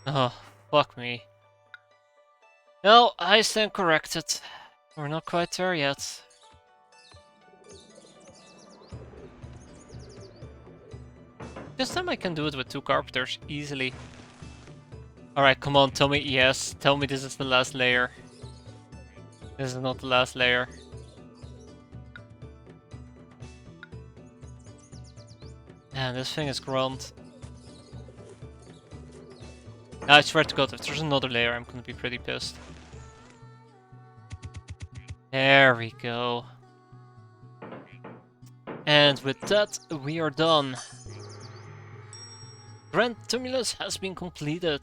Oh, fuck me. No, I stand corrected. We're not quite there yet. This time I can do it with 2 carpenters easily. Alright, come on, tell me yes. Tell me this is the last layer. This is not the last layer. Man, this thing is grunt. I swear to god, if there's another layer, I'm gonna be pretty pissed. There we go. And with that, we are done. Grand Tumulus has been completed.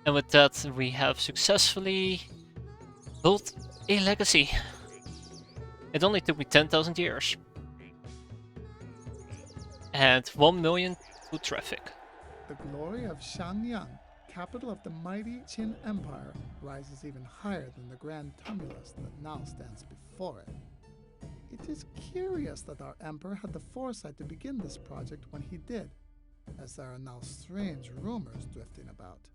And with that, we have successfully built a legacy. It only took me 10,000 years. And 1 million foot traffic. The glory of Shanyang, capital of the mighty Qin Empire, rises even higher than the grand tumulus that now stands before it. It is curious that our emperor had the foresight to begin this project when he did, as there are now strange rumors drifting about.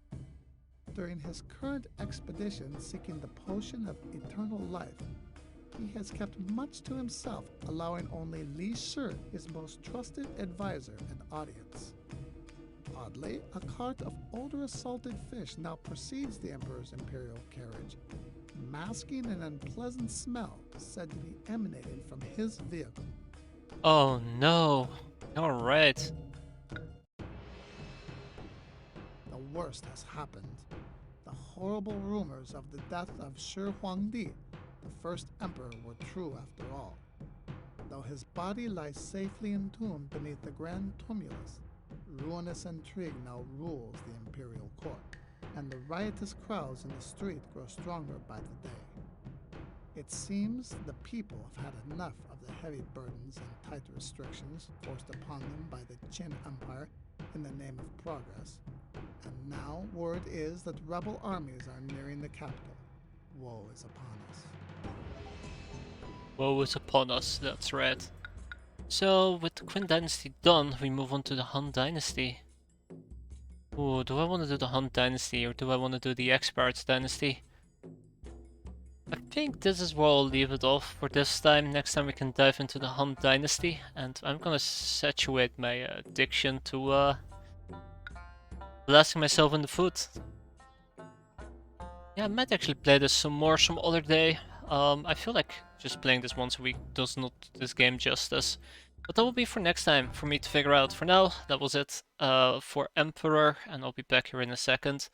During his current expedition seeking the potion of eternal life, he has kept much to himself, allowing only Li Shi, his most trusted advisor and audience. Oddly, a cart of odorous salted fish now precedes the Emperor's imperial carriage, masking an unpleasant smell said to be emanating from his vehicle. Oh no. Alright. The worst has happened. The horrible rumors of the death of Shi Huangdi, the first emperor, were true after all. Though his body lies safely entombed beneath the grand tumulus, ruinous intrigue now rules the imperial court, and the riotous crowds in the street grow stronger by the day. It seems the people have had enough of the heavy burdens and tight restrictions forced upon them by the Qin Empire in the name of progress, and now word is that rebel armies are nearing the capital. Woe is upon us. Woe is upon us, that's right. So, with the Qin Dynasty done, we move on to the Han Dynasty. Ooh, do I want to do the Han Dynasty or do I want to do the Experts Dynasty? I think this is where I'll leave it off for this time. Next time we can dive into the Han Dynasty, and I'm gonna saturate my addiction to blasting myself in the foot. Yeah, I might actually play this some more some other day. I feel like just playing this once a week does not do this game justice. But that will be for next time, for me to figure out. For now, that was it for Emperor, and I'll be back here in a second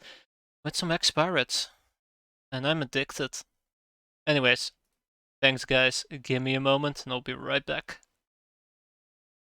with some X-Pirates. And I'm addicted. Anyways, thanks guys, give me a moment and I'll be right back.